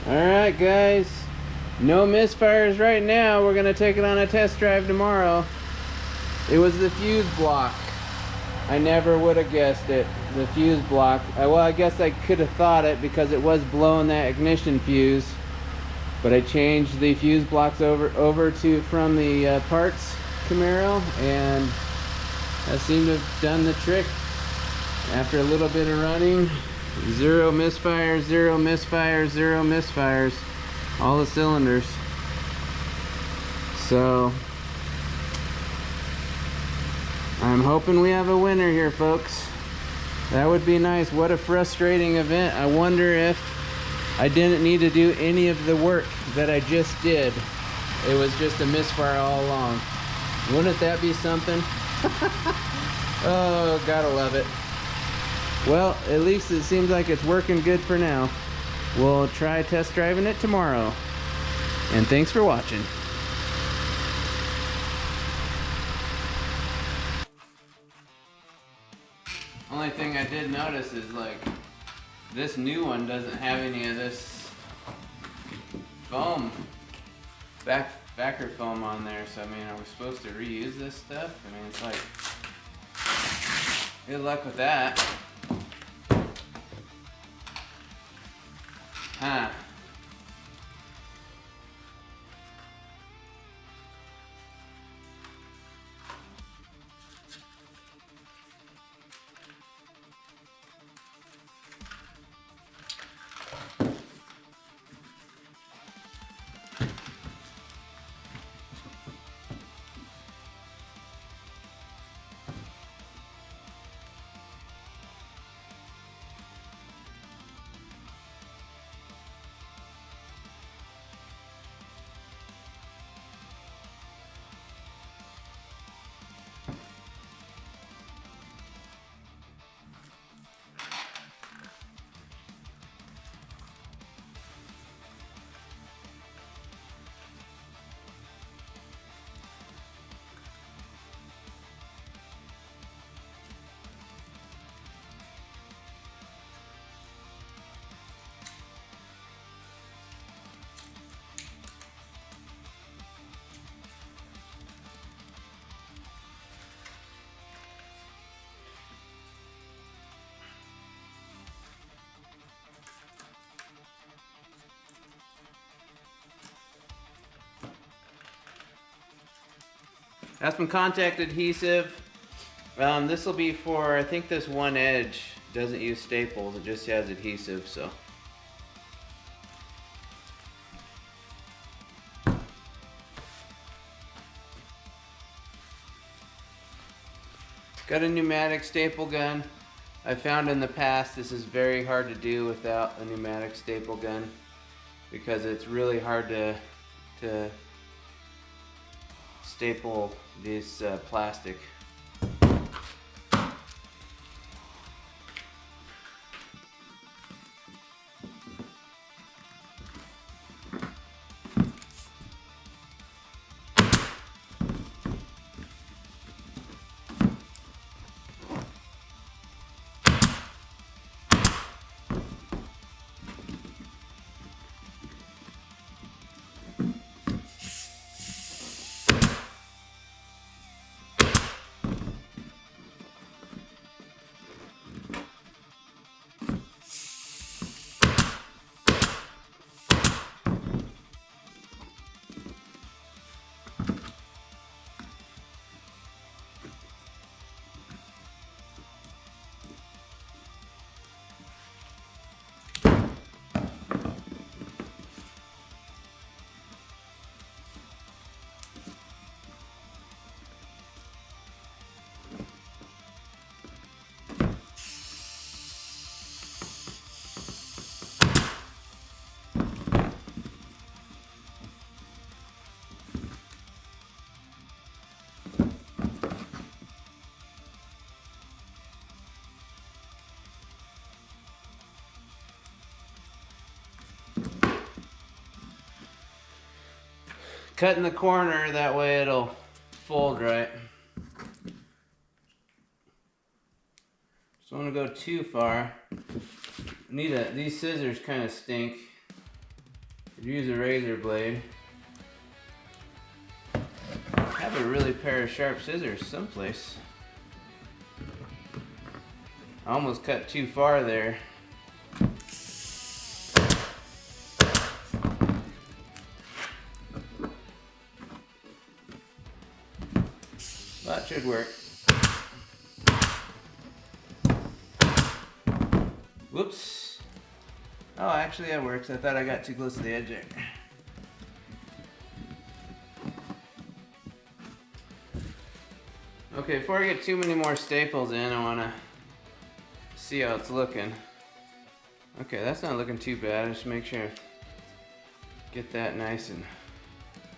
Alright guys, no misfires right now. We're gonna take it on a test drive tomorrow. It was the fuse block. I never would have guessed it. The fuse block. Well, I guess I could have thought it because it was blowing that ignition fuse. But I changed the fuse blocks over to from the parts Camaro, and that seemed to have done the trick. After a little bit of running, zero misfires, zero misfires, zero misfires, all the cylinders. So I'm hoping we have a winner here, folks. That would be nice. What a frustrating event. I wonder if I didn't need to do any of the work that I just did. It was just a misfire all along. Wouldn't that be something? Oh, gotta love it. Well, at least it seems like it's working good for now. We'll try test driving it tomorrow. And thanks for watching. Only thing I did notice is like this new one doesn't have any of this foam, backer foam on there. So I mean, are we supposed to reuse this stuff? I mean, it's like, good luck with that. Huh. Got some contact adhesive. This will be for, I think this one edge doesn't use staples, it just has adhesive, so. Got a pneumatic staple gun. I found in the past this is very hard to do without a pneumatic staple gun because it's really hard to staple this plastic. cutting the corner, that way it'll fold right. Just don't want to go too far. These scissors kind of stink. Could use a razor blade. I have a really pair of sharp scissors someplace. I almost cut too far there. That should work. Whoops. Oh, actually that works. I thought I got too close to the edge there. Okay, before I get too many more staples in, I want to see how it's looking. Okay, that's not looking too bad. Just make sure I get that nice and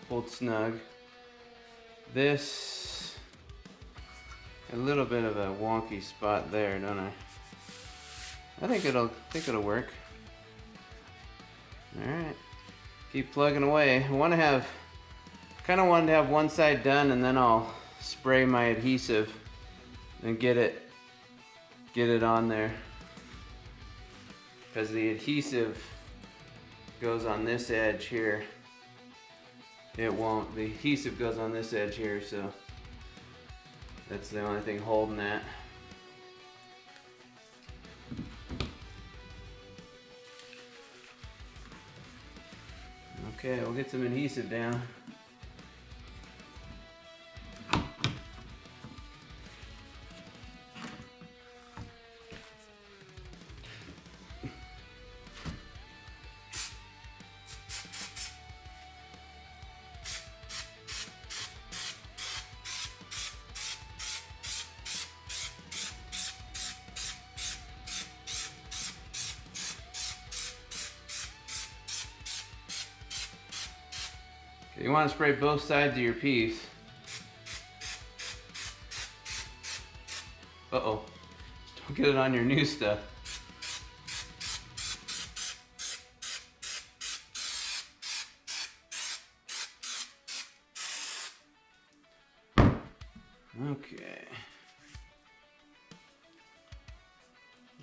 pulled snug. This, a little bit of a wonky spot there, don't I? I think it'll work. All right, keep plugging away. Kind of wanted to have one side done, and then I'll spray my adhesive and get it on there, because the adhesive goes on this edge here. It won't. The adhesive goes on this edge here, so that's the only thing holding that. Okay, we'll get some adhesive down. You want to spray both sides of your piece. Uh-oh. Don't get it on your new stuff. Okay.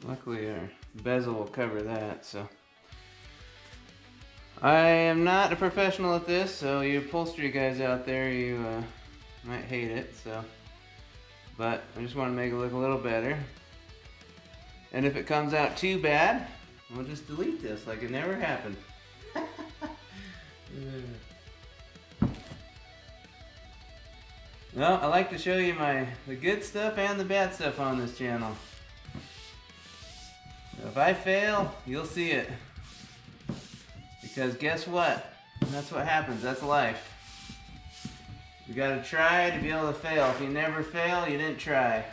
Luckily our bezel will cover that, so. I am not a professional at this, so you upholstery guys out there, you might hate it, so. But I just want to make it look a little better. And if it comes out too bad, we'll just delete this like it never happened. Well, I like to show you the good stuff and the bad stuff on this channel. So if I fail, you'll see it. Because guess what? That's what happens. That's life. You gotta try to be able to fail. If you never fail, you didn't try.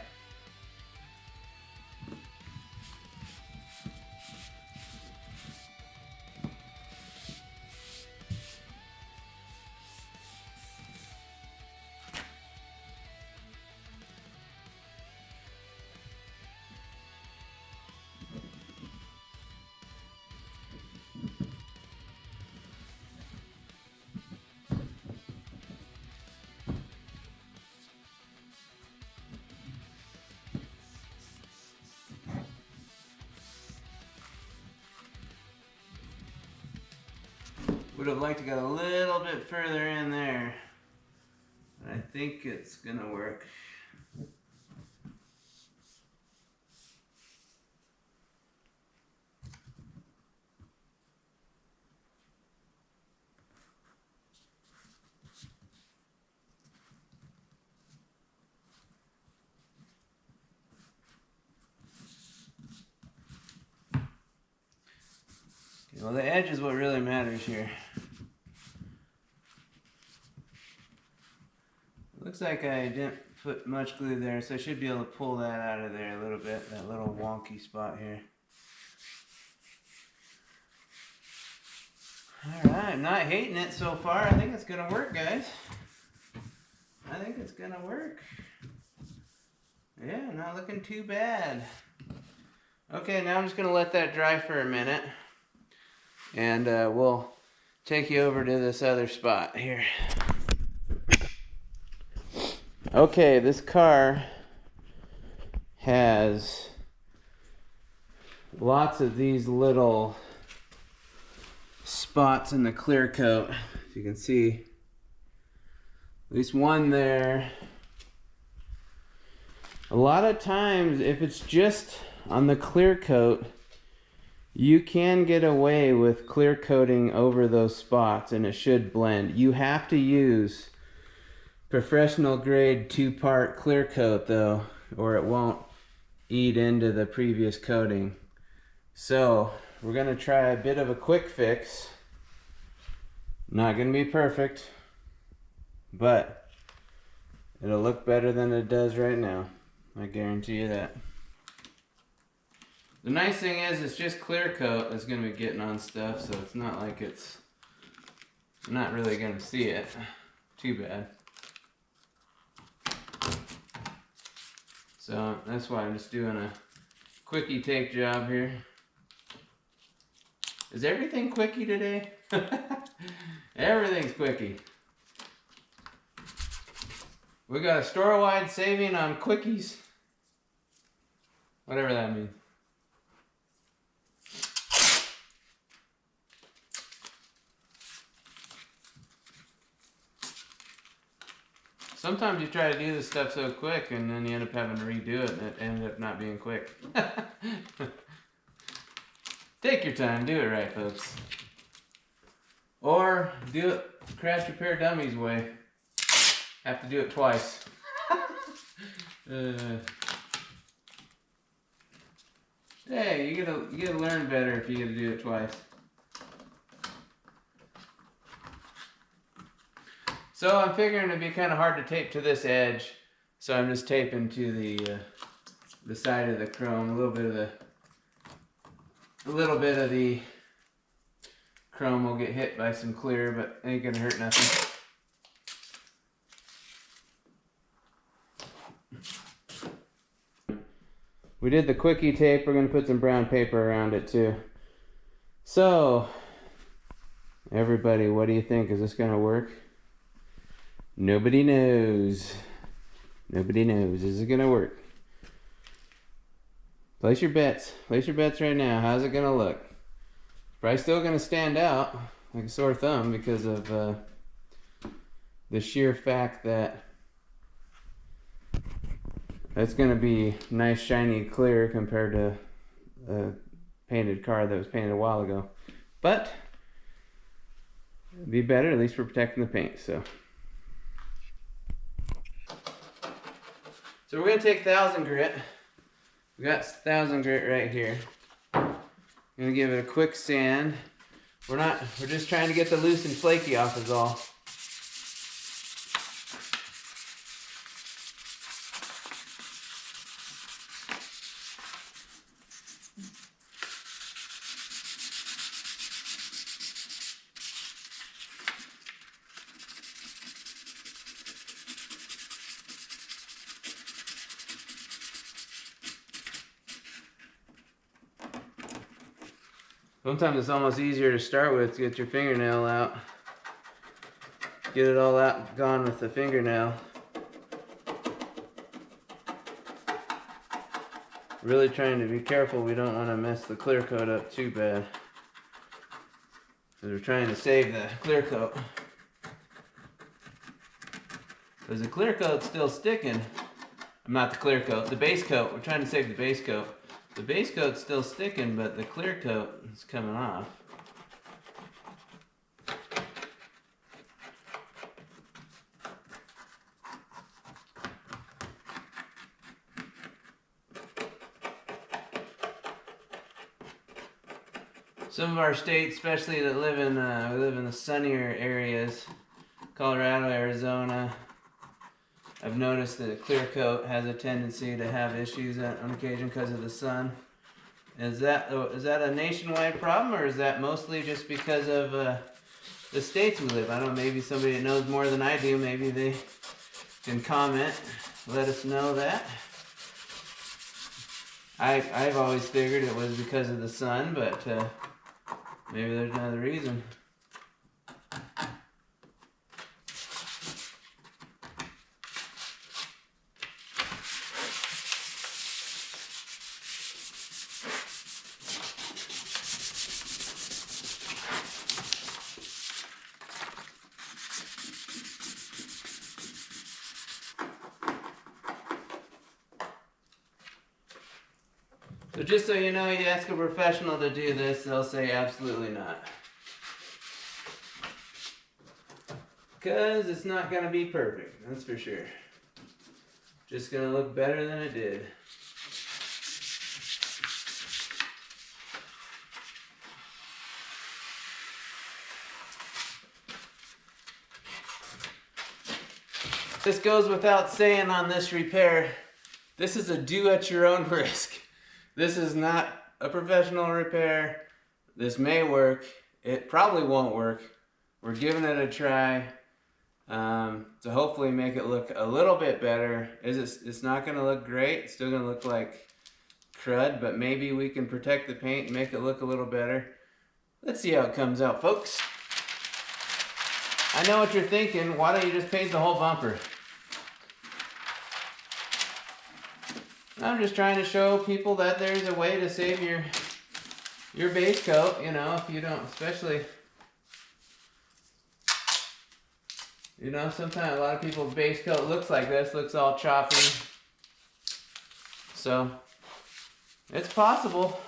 Would have liked to go a little bit further in there, but I think it's gonna work. Well, the edge is what really matters here. Looks like I didn't put much glue there, so I should be able to pull that out of there a little bit, that little wonky spot here. Alright, I'm not hating it so far. I think it's gonna work, guys. I think it's gonna work. Yeah, not looking too bad. Okay, now I'm just gonna let that dry for a minute. And we'll take you over to this other spot here. Okay, this car has lots of these little spots in the clear coat. As you can see, at least one there. A lot of times, if it's just on the clear coat, you can get away with clear coating over those spots and it should blend. You have to use professional grade 2-part clear coat though, or it won't eat into the previous coating. So we're gonna try a bit of a quick fix. Not gonna be perfect, but it'll look better than it does right now. I guarantee you that. The nice thing is it's just clear coat that's going to be getting on stuff, so it's not like I'm not really going to see it too bad. So that's why I'm just doing a quickie tape job here. Is everything quickie today? Everything's quickie. We got a store-wide saving on quickies. Whatever that means. Sometimes you try to do this stuff so quick and then you end up having to redo it and it ended up not being quick. Take your time, do it right, folks. Or do it crash repair dummies way. Have to do it twice. Hey, you gotta learn better if you gotta do it twice. So I'm figuring it'd be kind of hard to tape to this edge, so I'm just taping to the side of the chrome. A little bit of the chrome will get hit by some clear, but ain't gonna hurt nothing. We did the quickie tape. We're gonna put some brown paper around it too. So, everybody, what do you think? Is this gonna work? Nobody knows. Nobody knows. Is it gonna work? Place your bets. Place your bets right now. How's it gonna look? Probably still gonna stand out like a sore thumb because of the sheer fact that that's gonna be nice, shiny, clear compared to a painted car that was painted a while ago. But it'd be better. At least we're protecting the paint. So we're gonna take 1000 grit. We got 1000 grit right here. Gonna give it a quick sand. We're just trying to get the loose and flaky off is all. Sometimes it's almost easier to start with to get your fingernail out. Get it all out, gone with the fingernail. Really trying to be careful. We don't want to mess the clear coat up too bad. Because we're trying to save the clear coat. Because the clear coat's still sticking. Not the clear coat, the base coat. We're trying to save the base coat. The base coat's still sticking, but the clear coat is coming off. Some of our states, especially that live in we live in the sunnier areas, Colorado, Arizona, I've noticed that a clear coat has a tendency to have issues on occasion because of the sun. Is that a nationwide problem, or is that mostly just because of the states we live? I don't know, maybe somebody that knows more than I do, maybe they can comment, let us know that. I've always figured it was because of the sun, but maybe there's another reason. So just so you know, you ask a professional to do this, they'll say absolutely not. Because it's not going to be perfect, that's for sure. Just going to look better than it did. This goes without saying on this repair. This is a do at your own risk. This is not a professional repair. This may work. It probably won't work. We're giving it a try to hopefully make it look a little bit better. It's not going to look great. It's still going to look like crud, but maybe we can protect the paint and make it look a little better. Let's see how it comes out, folks. I know what you're thinking. Why don't you just paint the whole bumper? I'm just trying to show people that there's a way to save your base coat, you know, if you don't, especially, you know, sometimes a lot of people's base coat looks like this, looks all choppy. So, it's possible.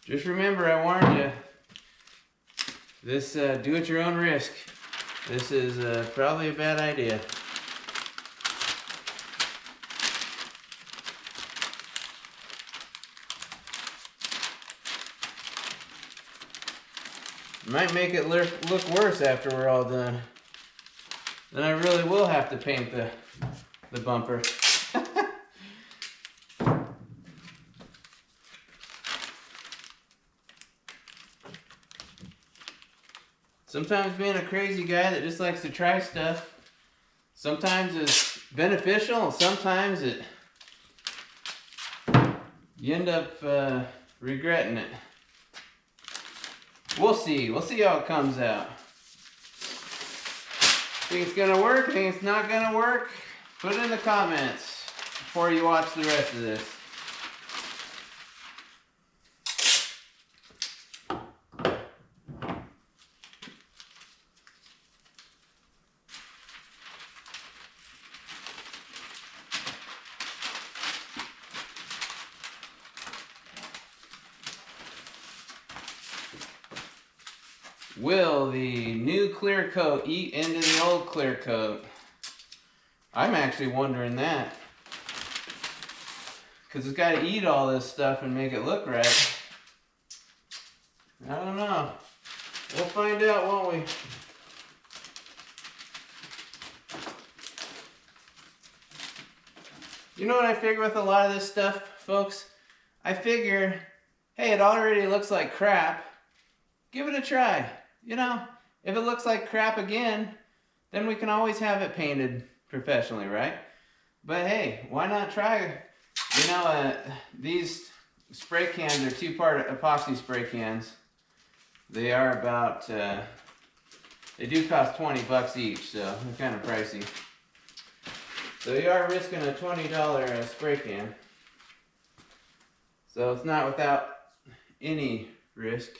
Just remember, I warned you. This do at your own risk. This is probably a bad idea. Might make it look worse after we're all done. Then I really will have to paint the bumper. Sometimes being a crazy guy that just likes to try stuff, sometimes it's beneficial, and sometimes you end up regretting it. We'll see. We'll see how it comes out. Think it's gonna work? Think it's not gonna work? Put it in the comments before you watch the rest of this. Will the new clear coat eat into the old clear coat? I'm actually wondering that. Because it's got to eat all this stuff and make it look right. I don't know. We'll find out, won't we? You know what I figure with a lot of this stuff, folks? I figure, hey, it already looks like crap. Give it a try. You know, if it looks like crap again, then we can always have it painted professionally, right? But hey, why not try? You know, these spray cans are two-part epoxy spray cans. They are about, they do cost 20 bucks each, so they're kind of pricey. So you are risking a $20 spray can. So it's not without any risk.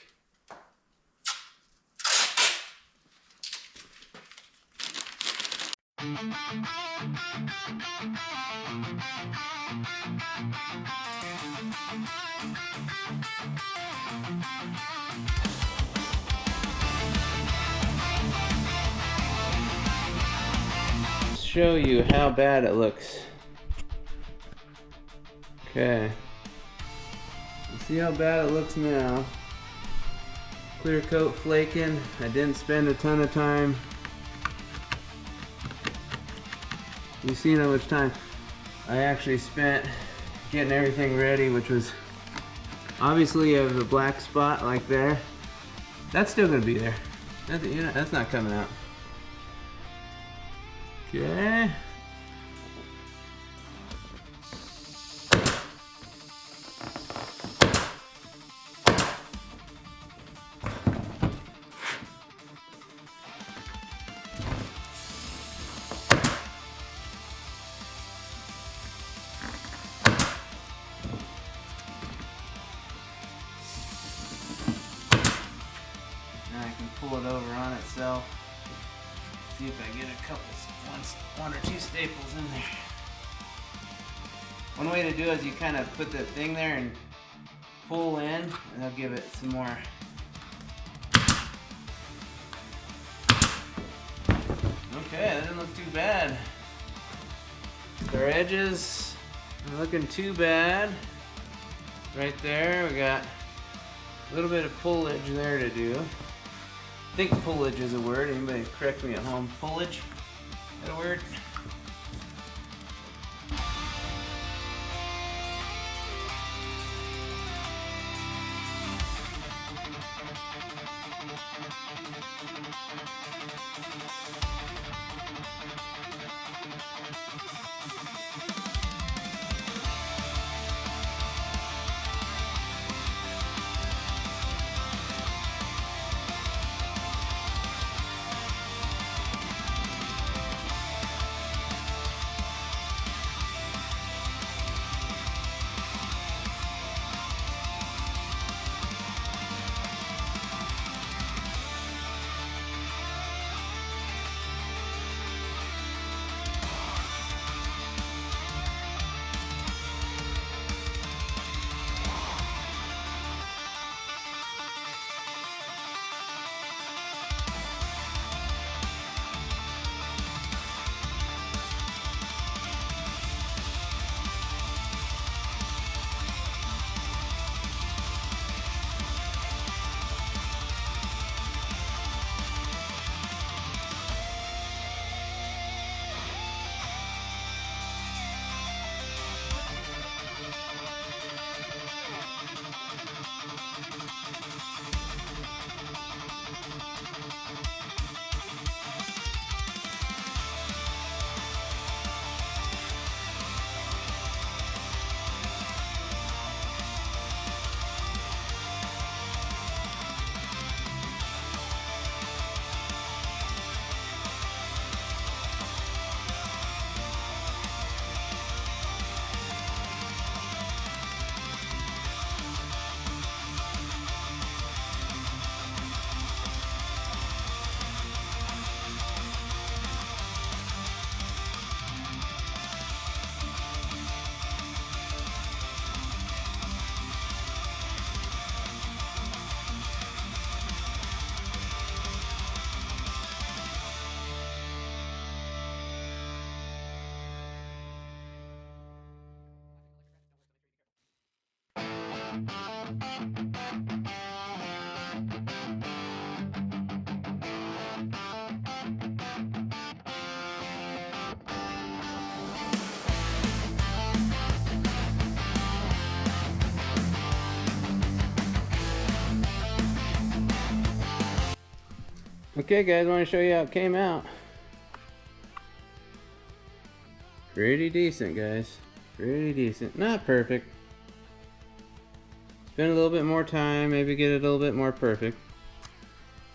Show you how bad it looks. Okay. See how bad it looks now. Clear coat flaking. I didn't spend a ton of time. You've seen how much time I actually spent getting everything ready, which was obviously you have the black spot like there. That's still gonna be there. That's not coming out. Okay. Now I can pull it over on itself. See if I get a couple, one or two staples in there. One way to do it is you kind of put the thing there and pull in, and that'll give it some more. Okay, that didn't look too bad. Our edges are looking too bad. Right there, we got a little bit of pullage there to do. I think pullage is a word. Anybody correct me at home? Pullage? Is that a word? Okay guys, I want to show you how it came out. Pretty decent, guys. Pretty decent. Not perfect. Spend a little bit more time, maybe get it a little bit more perfect.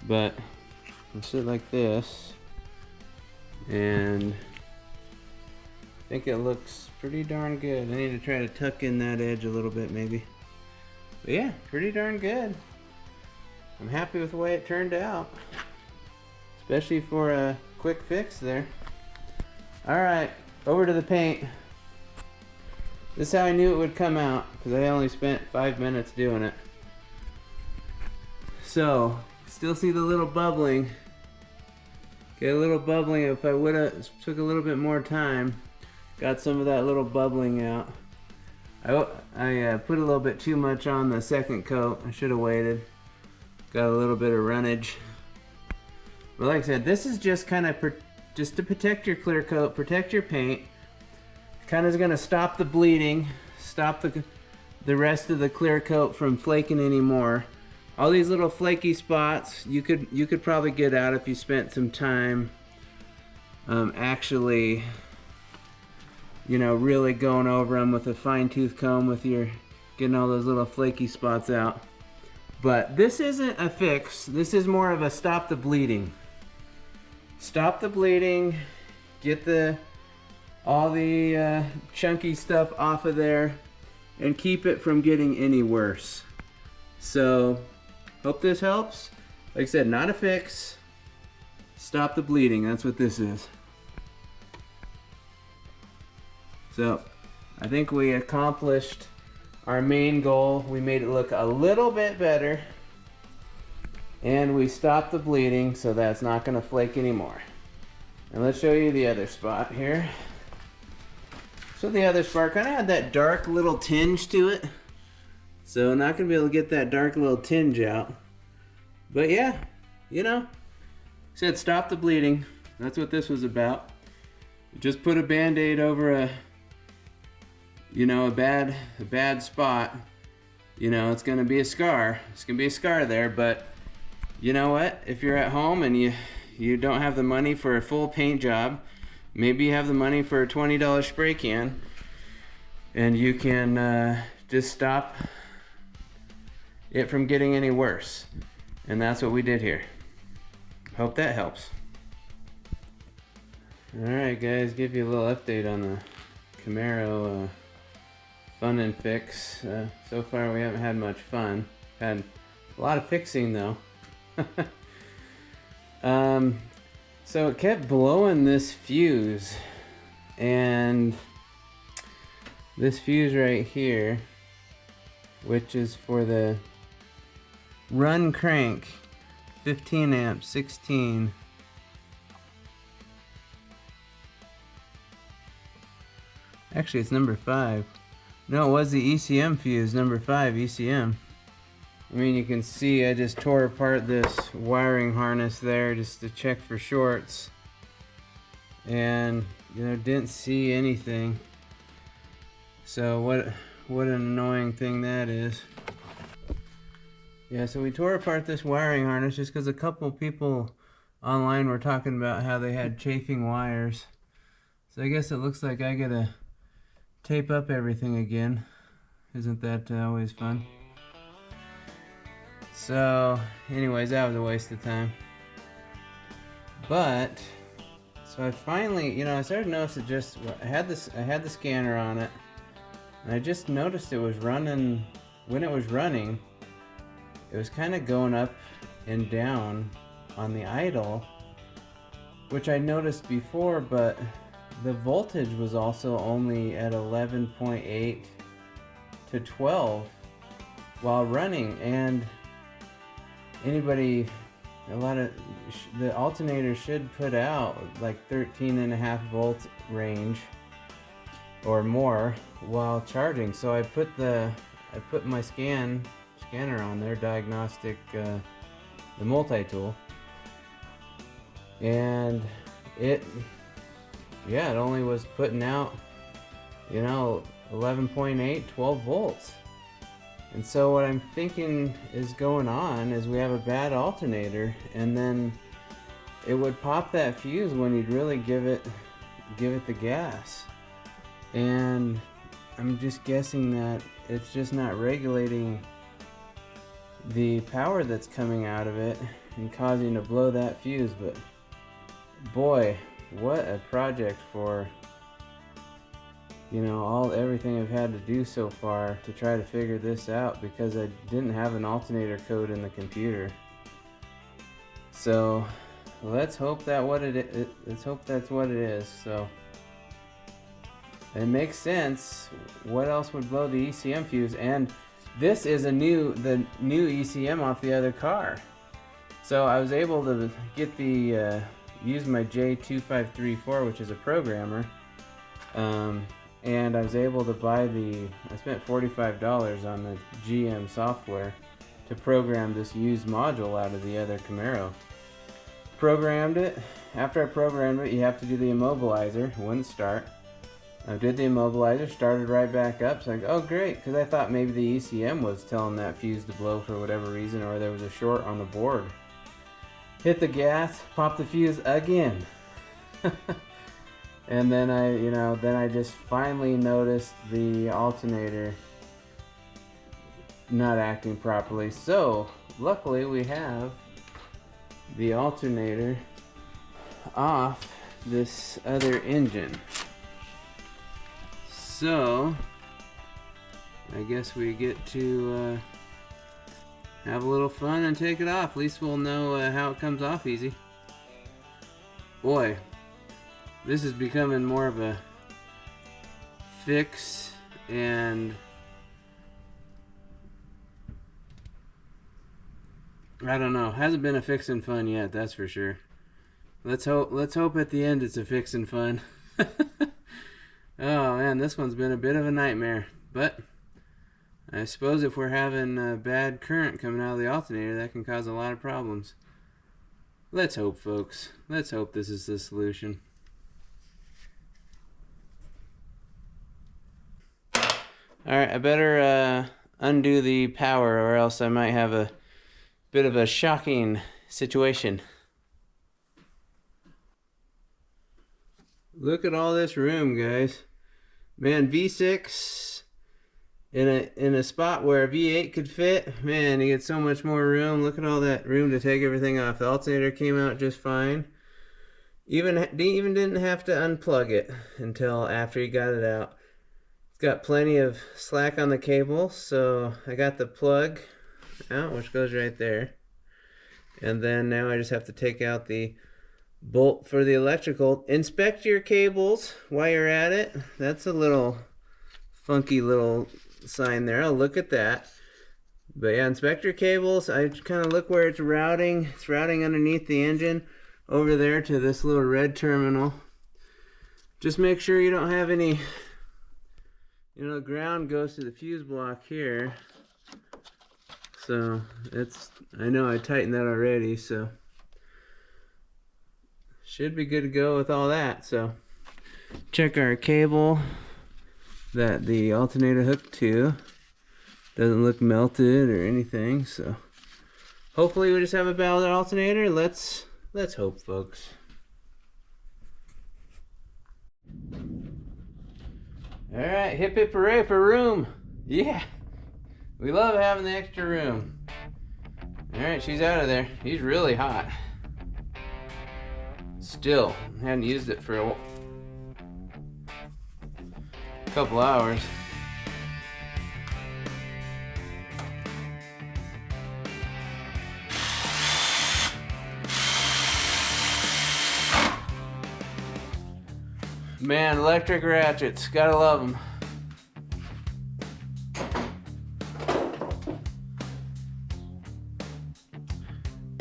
But I'll sit like this, and I think it looks pretty darn good. I need to try to tuck in that edge a little bit maybe. But yeah, pretty darn good. I'm happy with the way it turned out. Especially for a quick fix there. Alright, over to the paint. This is how I knew it would come out, because I only spent 5 minutes doing it. So, still see the little bubbling. Get a little bubbling. If I would have took a little bit more time, got some of that little bubbling out. I put a little bit too much on the second coat. I should have waited. Got a little bit of runnage. But like I said, this is just kind of just to protect your clear coat, protect your paint. Kind of is going to stop the bleeding, stop the rest of the clear coat from flaking anymore. All these little flaky spots, you could probably get out if you spent some time actually, you know, really going over them with a fine-tooth comb with your getting all those little flaky spots out. But this isn't a fix. This is more of a stop the bleeding. Stop the bleeding, get all the chunky stuff off of there, and keep it from getting any worse. So, hope this helps. Like I said, not a fix. stop the bleeding. That's what this is. So I think we accomplished our main goal. We made it look a little bit better, and we stopped the bleeding, so that's not going to flake anymore. And let's show you the other spot here. So the other spot kind of had that dark little tinge to it. So not going to be able to get that dark little tinge out. But yeah, you know, said stop the bleeding. That's what this was about. Just put a band-aid over a, you know, a bad spot. You know, it's going to be a scar. It's going to be a scar there, but you know what? If you're at home and you don't have the money for a full paint job, maybe you have the money for a $20 spray can, and you can just stop it from getting any worse. And that's what we did here. Hope that helps. Alright guys, give you a little update on the Camaro fun and fix. So far we haven't had much fun. Had a lot of fixing though. So it kept blowing this fuse, and this fuse right here, which is for the run crank, 15 amp, 16. Actually, it's number 5. No, it was the ECM fuse, number 5 ECM. I mean, you can see I just tore apart this wiring harness there just to check for shorts, and you know, didn't see anything. So what an annoying thing that is. Yeah, so we tore apart this wiring harness just because a couple people online were talking about how they had chafing wires. So I guess it looks like I gotta tape up everything again. Isn't that always fun? So anyways, that was a waste of time. But so I finally, you know, I started to notice it just, I had the scanner on it, and I just noticed it was running. When it was running, it was kind of going up and down on the idle, which I noticed before, but the voltage was also only at 11.8 to 12 while running. And anybody, the alternator should put out like 13.5 volt range or more while charging. So I put my scanner on there, diagnostic, the multi-tool, and it only was putting out, you know, 11.8, 12 volts. And so what I'm thinking is going on is we have a bad alternator, and then it would pop that fuse when you'd really give it the gas. And I'm just guessing that it's just not regulating the power that's coming out of it and causing to blow that fuse. But boy, what a project for, you know, everything I've had to do so far to try to figure this out, because I didn't have an alternator code in the computer. So let's hope that's what it is. So it makes sense. What else would blow the ECM fuse? And this is the new ECM off the other car. So I was able to get use my J2534, which is a programmer, and I was able to buy I spent $45 on the GM software to program this used module out of the other Camaro. Programmed it. After I programmed it, you have to do the immobilizer. It wouldn't start. I did the immobilizer, started right back up. So like, oh great, because I thought maybe the ECM was telling that fuse to blow for whatever reason, or there was a short on the board. Hit the gas, pop the fuse again. And then I just finally noticed the alternator not acting properly. So luckily we have the alternator off this other engine. So I guess we get to have a little fun and take it off. At least we'll know how it comes off easy. boy, this is becoming more of a fix, and I don't know, hasn't been a fixin' fun yet, that's for sure. Let's hope at the end it's a fixin' fun. Oh man, this one's been a bit of a nightmare, but I suppose if we're having a bad current coming out of the alternator, that can cause a lot of problems. Let's hope, folks. Let's hope this is the solution. Alright, I better undo the power, or else I might have a bit of a shocking situation. Look at all this room, guys. Man, V6 in a spot where a V8 could fit. Man, you get so much more room. Look at all that room to take everything off. The alternator came out just fine. Even didn't have to unplug it until after he got it out. It's got plenty of slack on the cable, so I got the plug out, which goes right there. And then now I just have to take out the bolt for the electrical. Inspect your cables while you're at it. That's a little funky little sign there. I'll look at that. But yeah, inspect your cables. I kind of look where it's routing. It's routing underneath the engine over there to this little red terminal. Just make sure you don't have any, you know, ground goes to the fuse block here. So it's, I know I tightened that already, so should be good to go with all that. So check our cable that the alternator hooked to. Doesn't look melted or anything, so hopefully we just have a valid alternator. Let's hope, folks. Alright, hip hip hooray for room. Yeah, we love having the extra room. Alright, she's out of there. He's really hot. Still, hadn't used it for a couple hours. Man, electric ratchets, gotta love them.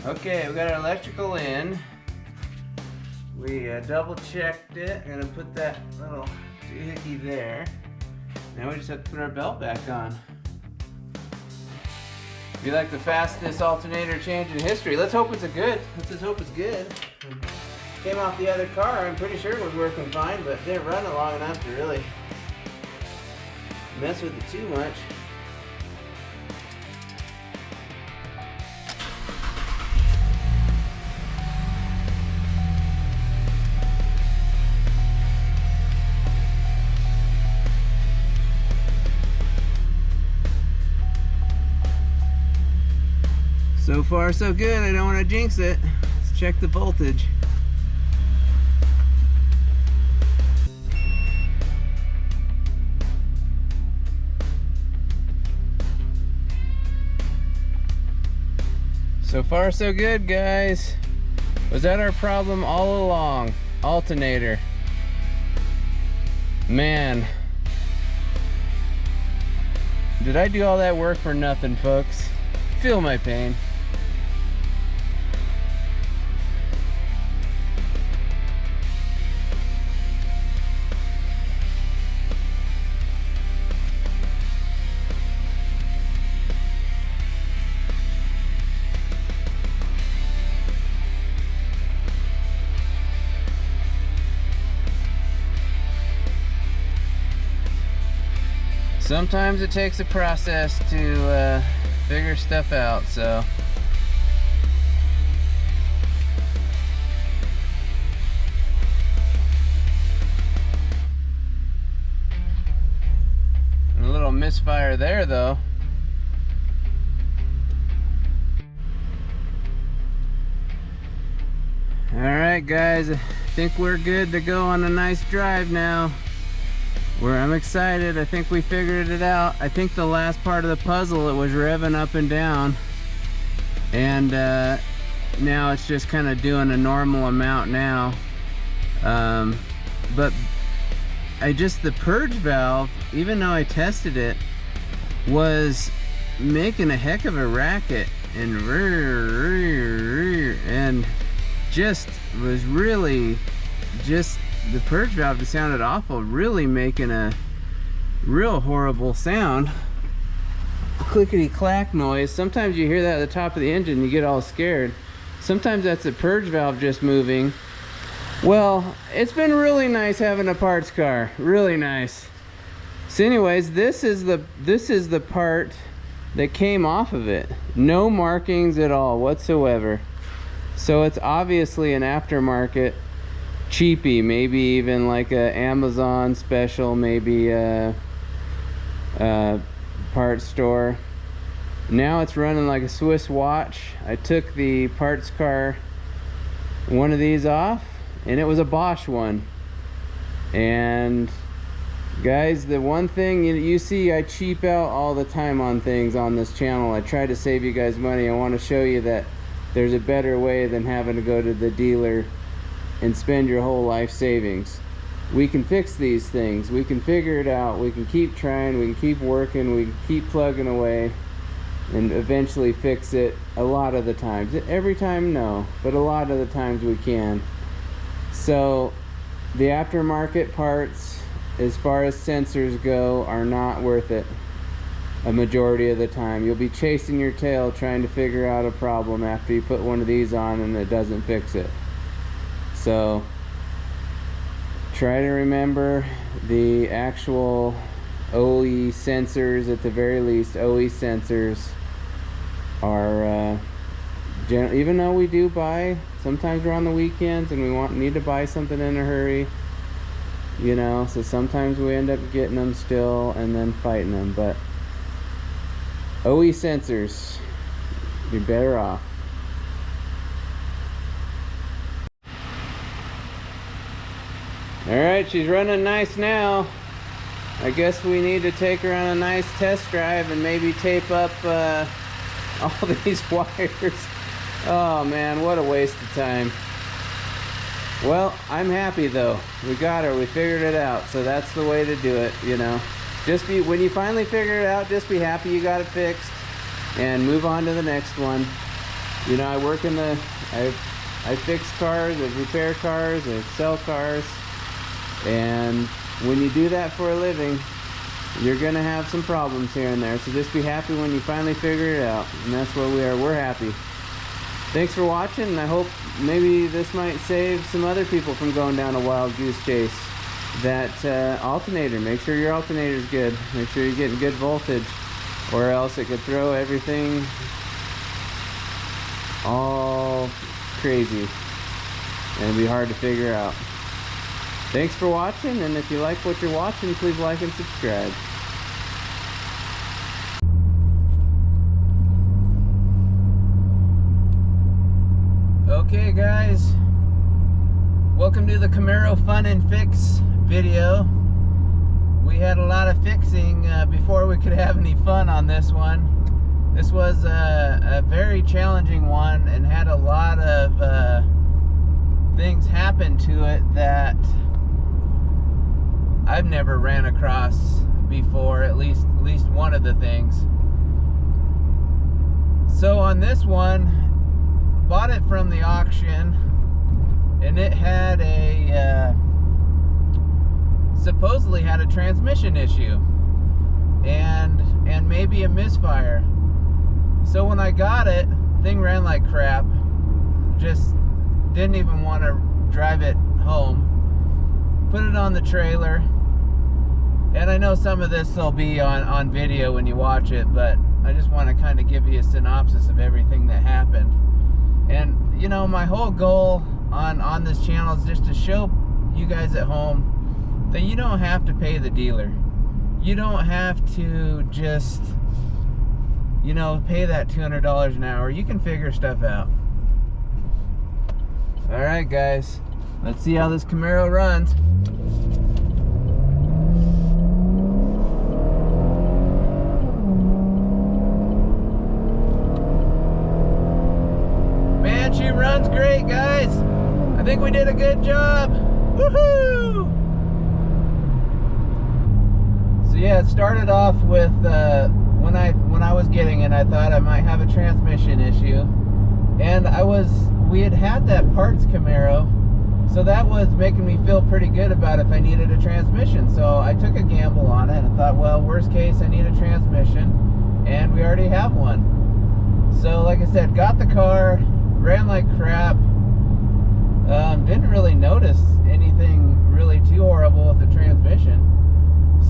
Okay, we got our electrical in. We double checked it. I'm gonna put that little doohickey there. Now we just have to put our belt back on. Be like the fastest alternator change in history. Let's hope it's a good. Let's just hope it's good. Came off the other car. I'm pretty sure it was working fine, but didn't run it long enough to really mess with it too much. So far so good. I don't want to jinx it. Let's check the voltage. So far so good, guys. Was that our problem all along? Alternator. Man. Did I do all that work for nothing, folks? Feel my pain. Sometimes it takes a process to figure stuff out, so. And a little misfire there, though. Alright guys, I think we're good to go on a nice drive now. I'm excited. I think we figured it out. I think the last part of the puzzle, it was revving up and down, and now it's just kind of doing a normal amount now. But the purge valve, even though I tested it, was making a heck of a racket and just was really the purge valve just sounded awful, really making a real horrible sound, clickety clack noise. Sometimes you hear that at the top of the engine, you get all scared. Sometimes that's the purge valve just moving. Well, it's been really nice having a parts car, really nice. So anyways, this is the part that came off of it. No markings at all whatsoever. So it's obviously an aftermarket cheapie, maybe even like a Amazon special, maybe a parts store. Now it's running like a Swiss watch. I took the parts car, one of these off, and it was a Bosch one. And guys, the one thing you see, I cheap out all the time on things on this channel. I try to save you guys money. I want to show you that there's a better way than having to go to the dealer and spend your whole life savings. We can fix these things. We can figure it out. We can keep trying. We can keep working. We can keep plugging away and eventually fix it. A lot of the times. Every time, no, but a lot of the times we can. So the aftermarket parts, as far as sensors go, are not worth it a majority of the time. You'll be chasing your tail trying to figure out a problem after you put one of these on and it doesn't fix it. So try to remember the actual OE sensors. At the very least, OE sensors are even though we do buy, sometimes we're on the weekends and we need to buy something in a hurry, you know, so sometimes we end up getting them still and then fighting them. But OE sensors, you're better off. Alright, she's running nice now. I guess we need to take her on a nice test drive and maybe tape up all these wires. Oh man, what a waste of time. Well, I'm happy though. We got her, we figured it out. So that's the way to do it, you know. When you finally figure it out, just be happy you got it fixed and move on to the next one. You know, I fix cars, I repair cars, I sell cars. And when you do that for a living, you're gonna have some problems here and there. So just be happy when you finally figure it out. And that's what we are. We're happy. Thanks for watching, and I hope maybe this might save some other people from going down a wild goose chase. That alternator, make sure your alternator is good. Make sure you're getting good voltage, or else it could throw everything all crazy and it'd be hard to figure out. Thanks for watching, and if you like what you're watching, please like and subscribe. Okay guys, welcome to the Camaro Fun and Fix video. We had a lot of fixing before we could have any fun on this one. This was a very challenging one and had a lot of things happen to it that I've never ran across before, at least one of the things. So on this one, bought it from the auction, and it had supposedly had a transmission issue and maybe a misfire. So when I got it, thing ran like crap. Just didn't even want to drive it home. Put it on the trailer, and I know some of this will be on video when you watch it, but I just want to kind of give you a synopsis of everything that happened. And you know, my whole goal on this channel is just to show you guys at home that you don't have to pay the dealer. You don't have to just, you know, pay that $200 an hour. You can figure stuff out. Alright guys, let's see how this Camaro runs. Man, she runs great guys. I think we did a good job. Woohoo! So yeah, it started off with when I was getting it, I thought I might have a transmission issue, and we had that parts Camaro, so that was making me feel pretty good about if I needed a transmission. So I took a gamble on it and thought, well, worst case, I need a transmission, and we already have one. So like I said, got the car, ran like crap. Didn't really notice anything really too horrible with the transmission.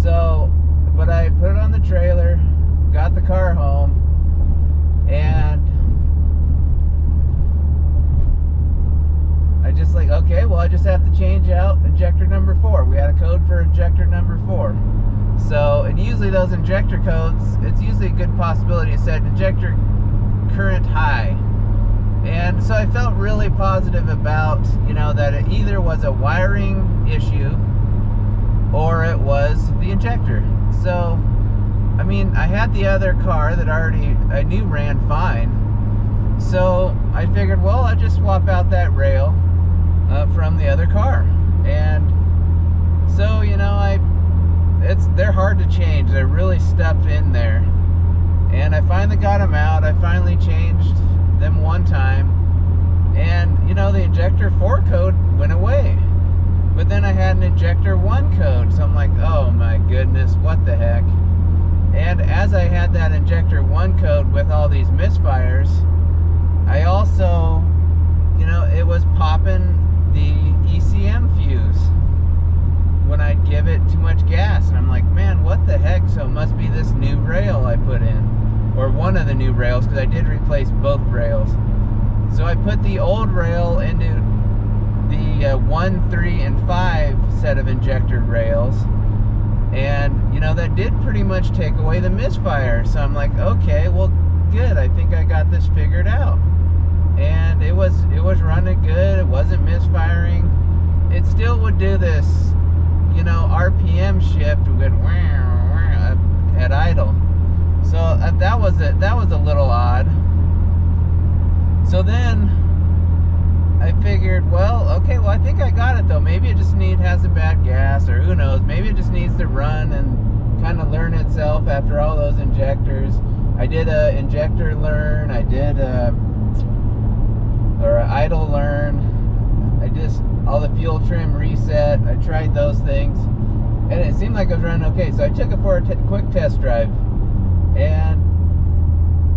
So, but I put it on the trailer, got the car home, and I just like, okay, well, I just have to change out injector number 4. We had a code for injector number 4. So, and usually those injector codes, it's usually a good possibility it said injector current high. And so I felt really positive about, that it either was a wiring issue or it was the injector. So, I mean, I had the other car that I knew ran fine. So I figured, well, I'll just swap out that rail from the other car. And so, they're hard to change. They're really stuffed in there. And I finally got them out. I finally changed them one time. And, the injector 4 code went away. But then I had an injector 1 code. So I'm like, oh my goodness, what the heck? And as I had that injector 1 code with all these misfires, I also, it was popping the ECM fuse when I'd give it too much gas. And I'm like, man, what the heck? So it must be this new rail I put in, or one of the new rails, because I did replace both rails. So I put the old rail into the 1, 3, and 5 set of injector rails, and that did pretty much take away the misfire. So I'm like, okay, well, good, I think I got this figured out. And it was running good. It wasn't misfiring. It still would do this RPM shift with at idle. So that was a little odd. So then I figured, well, okay, well, I think I got it though. Maybe it just has a bad gas, or who knows, maybe it just needs to run and kind of learn itself after all those injectors. I did a injector learn, I did or idle learn, I just all the fuel trim reset. I tried those things, and it seemed like I was running okay. So I took it for a quick test drive, and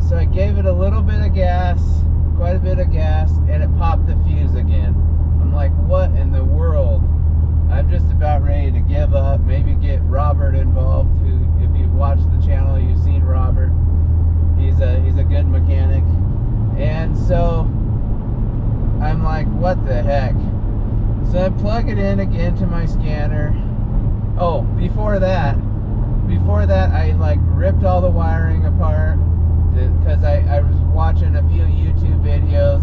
so I gave it a little bit of gas, quite a bit of gas, and it popped the fuse again. I'm like, what in the world? I'm just about ready to give up, maybe get Robert involved, who, if you've watched the channel, you've seen Robert. He's a good mechanic. And so I'm like, what the heck? So I plug it in again to my scanner. Oh, before that I like ripped all the wiring apart, because I was watching a few YouTube videos.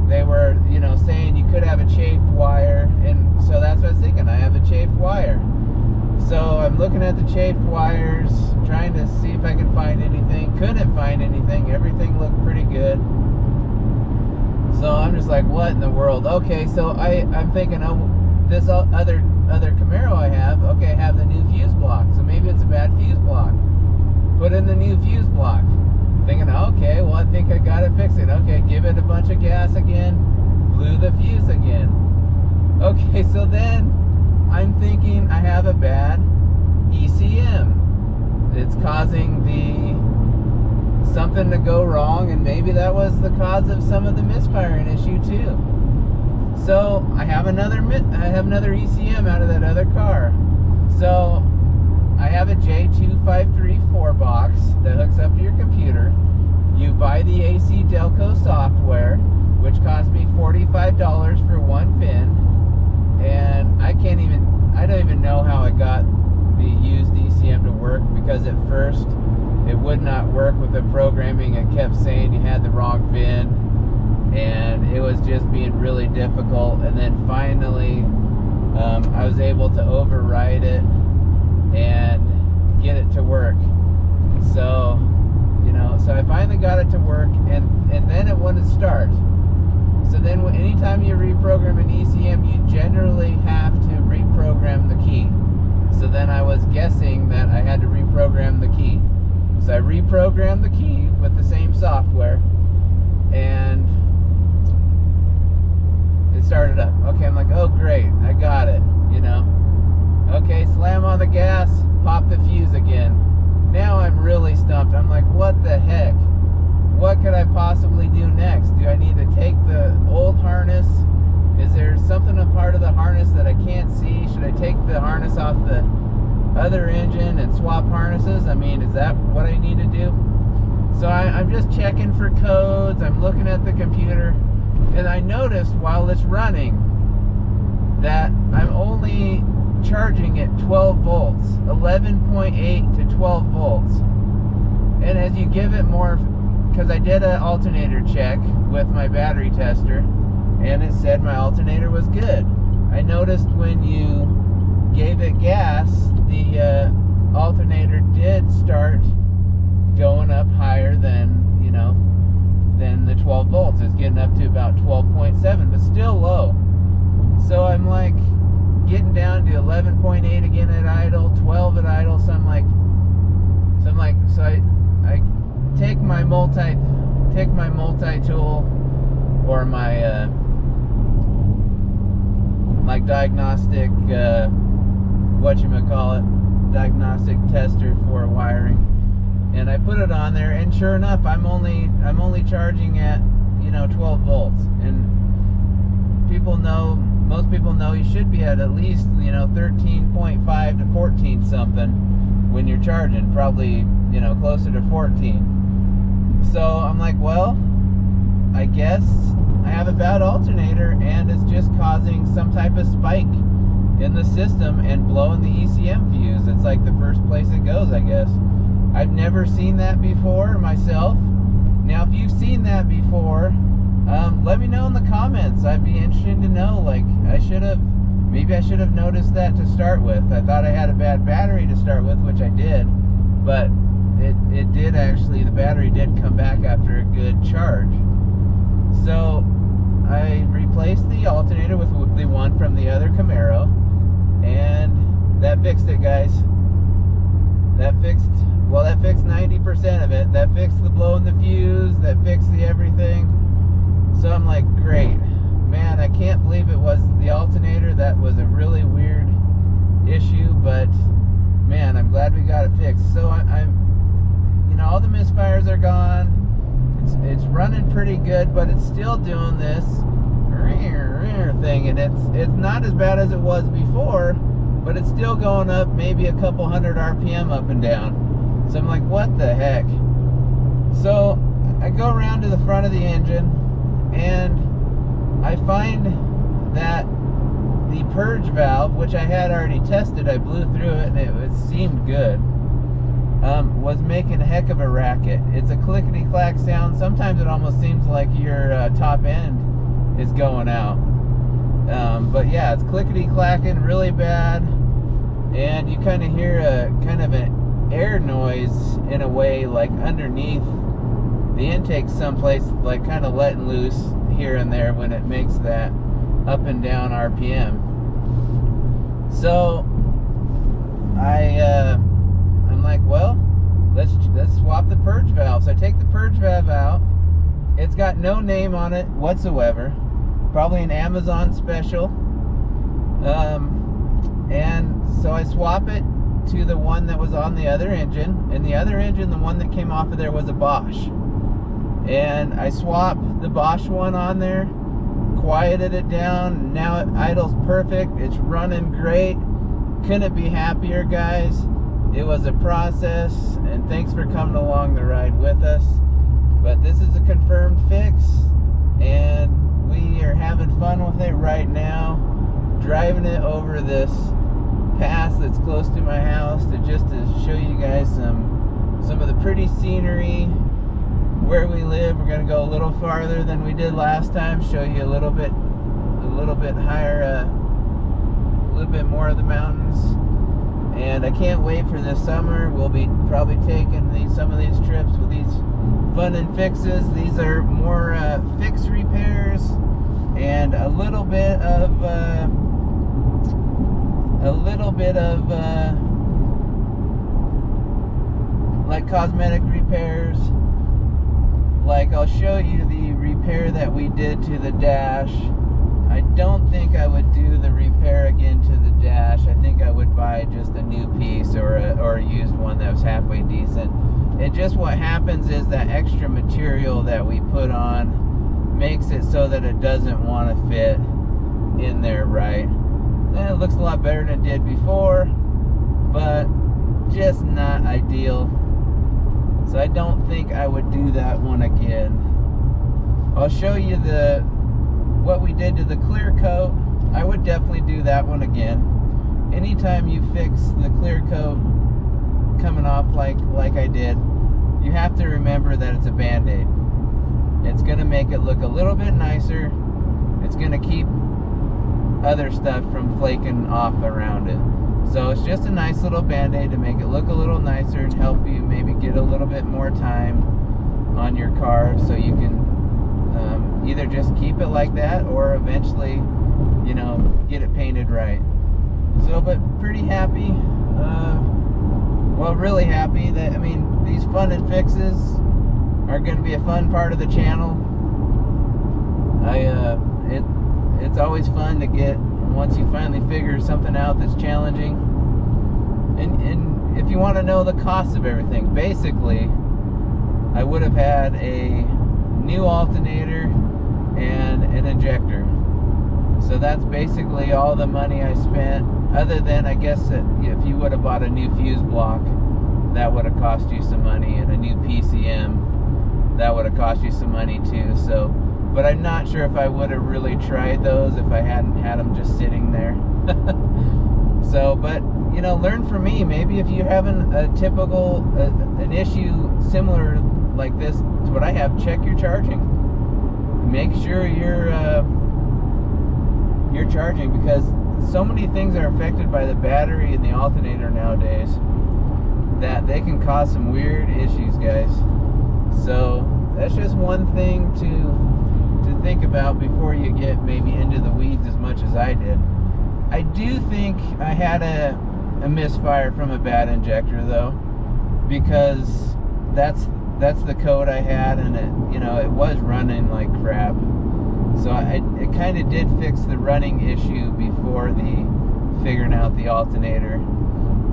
They were, saying you could have a chafed wire, and so that's what I was thinking. I have a chafed wire. So I'm looking at the chafed wires, trying to see if I can find anything. Couldn't find anything. Everything looked pretty good. So I'm just like, what in the world? Okay, so I'm thinking, oh, this other Camaro I have, okay, I have the new fuse block. So maybe it's a bad fuse block. Put in the new fuse block. Thinking, okay, well, I think I got to fix it. Okay, give it a bunch of gas again. Blew the fuse again. Okay, so then I'm thinking I have a bad ECM. It's causing something to go wrong, and maybe that was the cause of some of the misfiring issue too. So I have another ECM out of that other car. So I have a J2534 box that hooks up to your computer. You buy the AC Delco software, which cost me $45 for one pin, and I don't even know how I got the used ECM to work, because at first it would not work with the programming. It kept saying you had the wrong VIN, and it was just being really difficult. And then finally I was able to override it and get it to work. So so I finally got it to work, and then it wouldn't start. So then anytime you reprogram an ECM, you generally have to then I was guessing that I had to reprogram the key. So I reprogrammed the key with the same software, and it started up. Okay, I'm like, oh great, I got it, you know. Okay, slam on the gas, pop the fuse again. Now I'm really stumped. I'm like, what the heck? What could I possibly do next? Do I need to take the old harness? Is there something a part of the harness that I can't see? Should I take the harness off the other engine and swap harnesses? I mean, is that what I need to do? So I'm just checking for codes. I'm looking at the computer, and I noticed while it's running that I'm only charging at 12 volts, 11.8 to 12 volts. And as you give it more, because I did an alternator check with my battery tester, and it said my alternator was good. I noticed when you gave it gas, the alternator did start going up higher than, you know, than the 12 volts. It's getting up to about 12.7, but still low. So I'm like getting down to 11.8 again at idle, 12 at idle. So I take my multi-tool or my like diagnostic diagnostic tester for wiring, and I put it on there, and sure enough, I'm only charging at, you know, 12 volts. And most people know you should be at least, you know, 13.5 to 14 something when you're charging, probably, you know, closer to 14. So I'm like, well, I guess I have a bad alternator, and it's just causing some type of spike in the system and blowing the ECM fuse. It's like the first place it goes, I guess. I've never seen that before myself. Now, if you've seen that before, let me know in the comments. I'd be interested to know. Like, maybe I should have noticed that to start with. I thought I had a bad battery to start with, which I did, but it did actually, the battery did come back after a good charge. So I replaced the alternator with the one from the other Camaro, and that fixed it, guys. That fixed 90% of it. That fixed the blowing the fuse, that fixed the everything. So I'm like, great. Man, I can't believe it was the alternator. That was a really weird issue, but man, I'm glad we got it fixed. So I'm you know, all the misfires are gone. It's running pretty good, but it's still doing this thing, and it's not as bad as it was before, but it's still going up maybe a couple hundred RPM up and down. So I'm like, what the heck? So I go around to the front of the engine, and I find that the purge valve, which I had already tested, I blew through it and it seemed good, was making a heck of a racket. It's a clickety-clack sound. Sometimes it almost seems like your top end is going out. But yeah, it's clickety-clacking really bad, and you kind of hear a kind of an air noise in a way, like underneath the intake someplace, like kind of letting loose here and there when it makes that up and down RPM. So I'm like, well, let's swap the purge valve. So I take the purge valve out. It's got no name on it whatsoever. Probably an Amazon special. And so I swap it to the one that was on the other engine. And the other engine, the one that came off of there, was a Bosch. And I swapped the Bosch one on there, quieted it down. Now it idles perfect. It's running great. Couldn't be happier, guys. It was a process, and thanks for coming along the ride with us. But this is a confirmed fix, and we are having fun with it right now, driving it over this pass that's close to my house to show you guys some of the pretty scenery where we live. We're going to go a little farther than we did last time, show you a little bit higher, a little bit more of the mountains. And I can't wait for this summer. We'll be probably taking some of these trips with these fun and fixes. These are more fix repairs and a little bit of cosmetic repairs. Like, I'll show you the repair that we did to the dash. I don't think I would do the repair again to the dash. I think I would buy just a new piece or a used one that was halfway decent. And just what happens is that extra material that we put on makes it so that it doesn't want to fit in there right. And it looks a lot better than it did before, but just not ideal. So I don't think I would do that one again. I'll show you what we did to the clear coat. I would definitely do that one again. Anytime you fix the clear coat coming off like I did, you have to remember that it's a Band-Aid. It's going to make it look a little bit nicer. It's going to keep other stuff from flaking off around it. So it's just a nice little Band-Aid to make it look a little nicer and help you maybe get a little bit more time on your car, so you can either just keep it like that or eventually, you know, get it painted right. So, but pretty happy. Well, really happy that, I mean, these fun and fixes are going to be a fun part of the channel. It's always fun to get, once you finally figure something out that's challenging. And if you want to know the cost of everything, basically, I would have had a new alternator and an injector. So that's basically all the money I spent, other than, I guess, that if you would have bought a new fuse block, that would have cost you some money, and a new PCM, that would have cost you some money too. So, but I'm not sure if I would have really tried those if I hadn't had them just sitting there. So, but, you know, learn from me. Maybe if you're having a typical, an issue similar like this to what I have, check your charging. Make sure you're charging, because so many things are affected by the battery and the alternator nowadays that they can cause some weird issues, guys. So that's just one thing to think about before you get maybe into the weeds as much as I did. I do think I had a misfire from a bad injector though, because that's the code I had, and it, you know, it was running like crap. So it kind of did fix the running issue before the figuring out the alternator.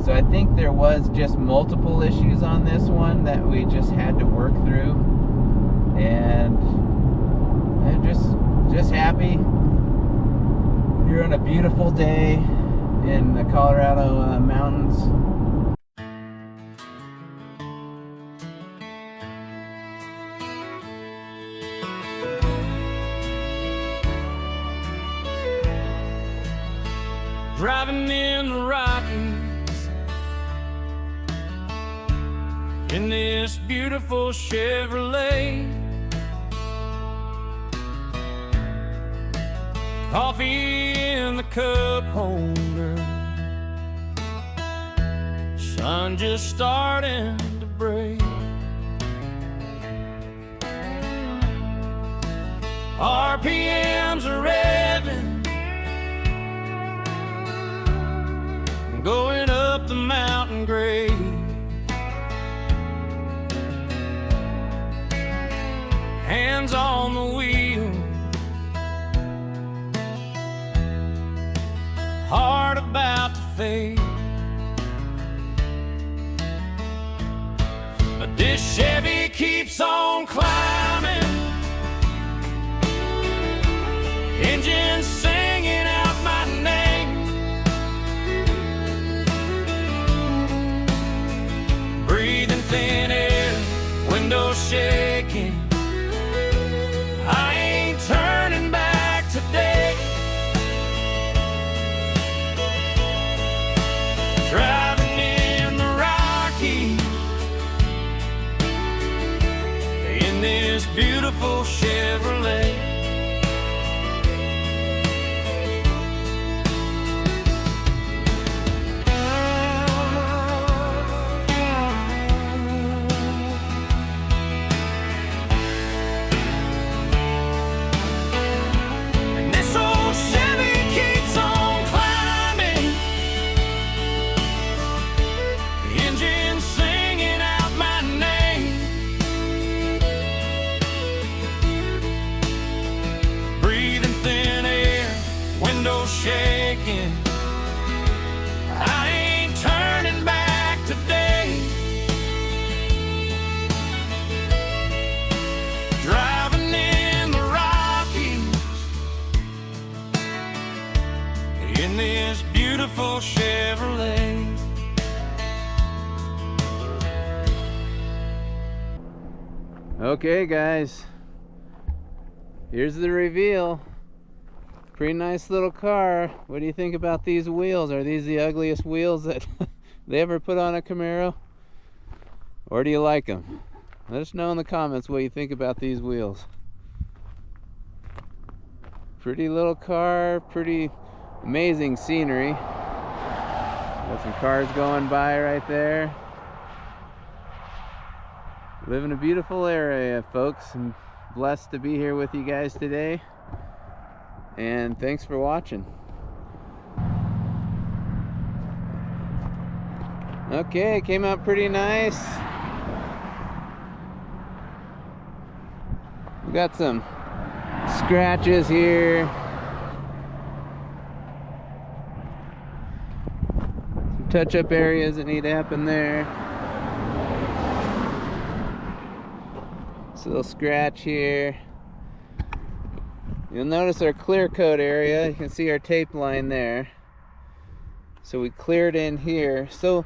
So I think there was just multiple issues on this one that we just had to work through, and I'm just happy. Here on a beautiful day in the Colorado mountains. Driving in the Rockies in this beautiful Chevrolet, coffee in the cup holder, sun just starting to break. RPMs are revving, going up the mountain grade. Hands on the wheel, heart about to fade. But this Chevy keeps on climbing, engine singing out my name. Breathing thin air, windows shaking, I ain't turning back today. Driving in the Rockies in this beautiful Chevrolet. Engine singing out my making. I ain't turning back today. Driving in the Rockies in this beautiful Chevrolet. Okay guys, here's the reveal. Pretty nice little car. What do you think about these wheels? Are these the ugliest wheels that they ever put on a Camaro? Or do you like them? Let us know in the comments what you think about these wheels. Pretty little car, pretty amazing scenery. Got some cars going by right there. Live in a beautiful area, folks. I'm blessed to be here with you guys today. And thanks for watching. Okay, came out pretty nice. We got some scratches here. Some touch-up areas that need to happen there. Little scratch here. You'll notice our clear coat area. You can see our tape line there. So we cleared in here. So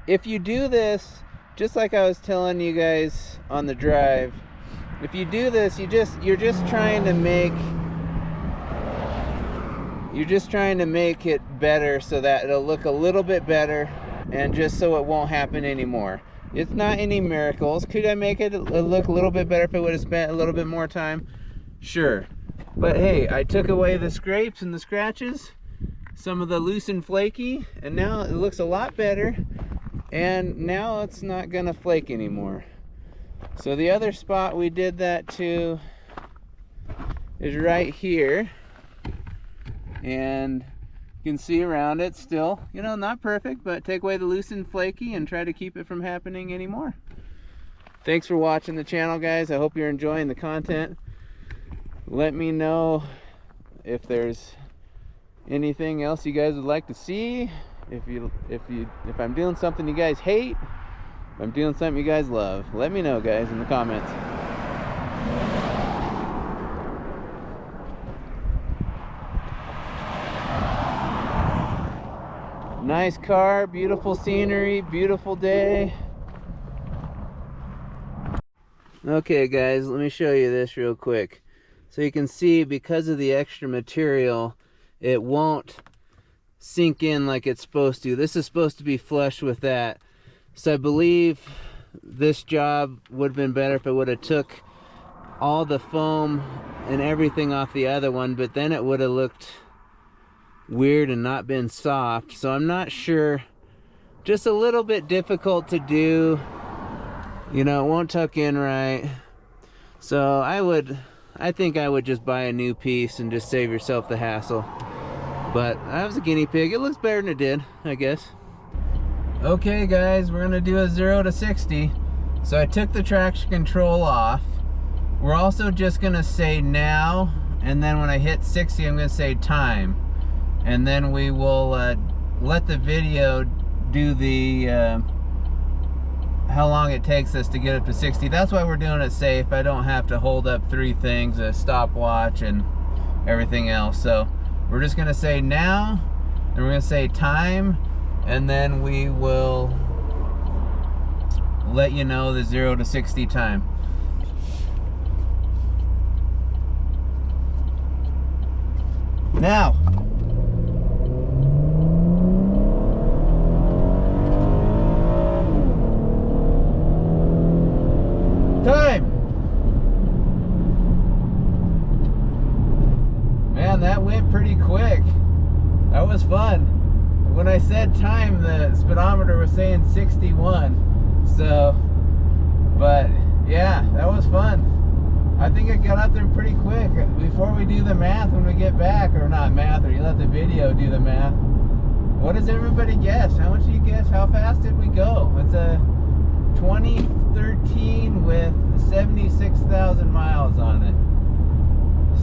if you do this, just like I was telling you guys on the drive, if you do this, you're just trying to make it better so that it'll look a little bit better, and just so it won't happen anymore. It's not any miracles. Could I make it look a little bit better if I would have spent a little bit more time? Sure. But hey, I took away the scrapes and the scratches, some of the loose and flaky, and now it looks a lot better. And now it's not gonna flake anymore. So the other spot we did that to is right here. And you can see around it still, you know, not perfect, but take away the loose and flaky and try to keep it from happening anymore. Thanks for watching the channel, guys. I hope you're enjoying the content. Let me know if there's anything else you guys would like to see. If I'm doing something you guys hate, if I'm doing something you guys love, let me know, guys, in the comments. Nice car, beautiful scenery, beautiful day. Okay guys, let me show you this real quick. So you can see, because of the extra material, it won't sink in like it's supposed to. This is supposed to be flush with that. So I believe this job would have been better if it would have took all the foam and everything off the other one, but then it would have looked weird and not been soft. So I'm not sure, just a little bit difficult to do, you know, it won't tuck in right. So I think I would just buy a new piece and just save yourself the hassle. But I was a guinea pig. It looks better than it did, I guess. Okay guys, we're gonna do a 0 to 60. So I took the traction control off. We're also just gonna say now, and then when I hit 60 I'm gonna say time. And then we will let the video do the how long it takes us to get up to 60. That's why we're doing it safe. I don't have to hold up 3 things, a stopwatch and everything else. So we're just gonna say now, then we're gonna say time, and then we will let you know the 0 to 60 time. Now. Time! Man, that went pretty quick. That was fun. When I said time, the speedometer was saying 61. So, but yeah, that was fun. I think it got up there pretty quick. Before we do the math when we get back, or not math, or you let the video do the math. What does everybody guess? How much do you guess? How fast did we go? It's a 2013 with 76,000 miles on it.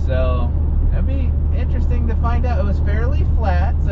So That'd be interesting to find out. It was fairly flat, so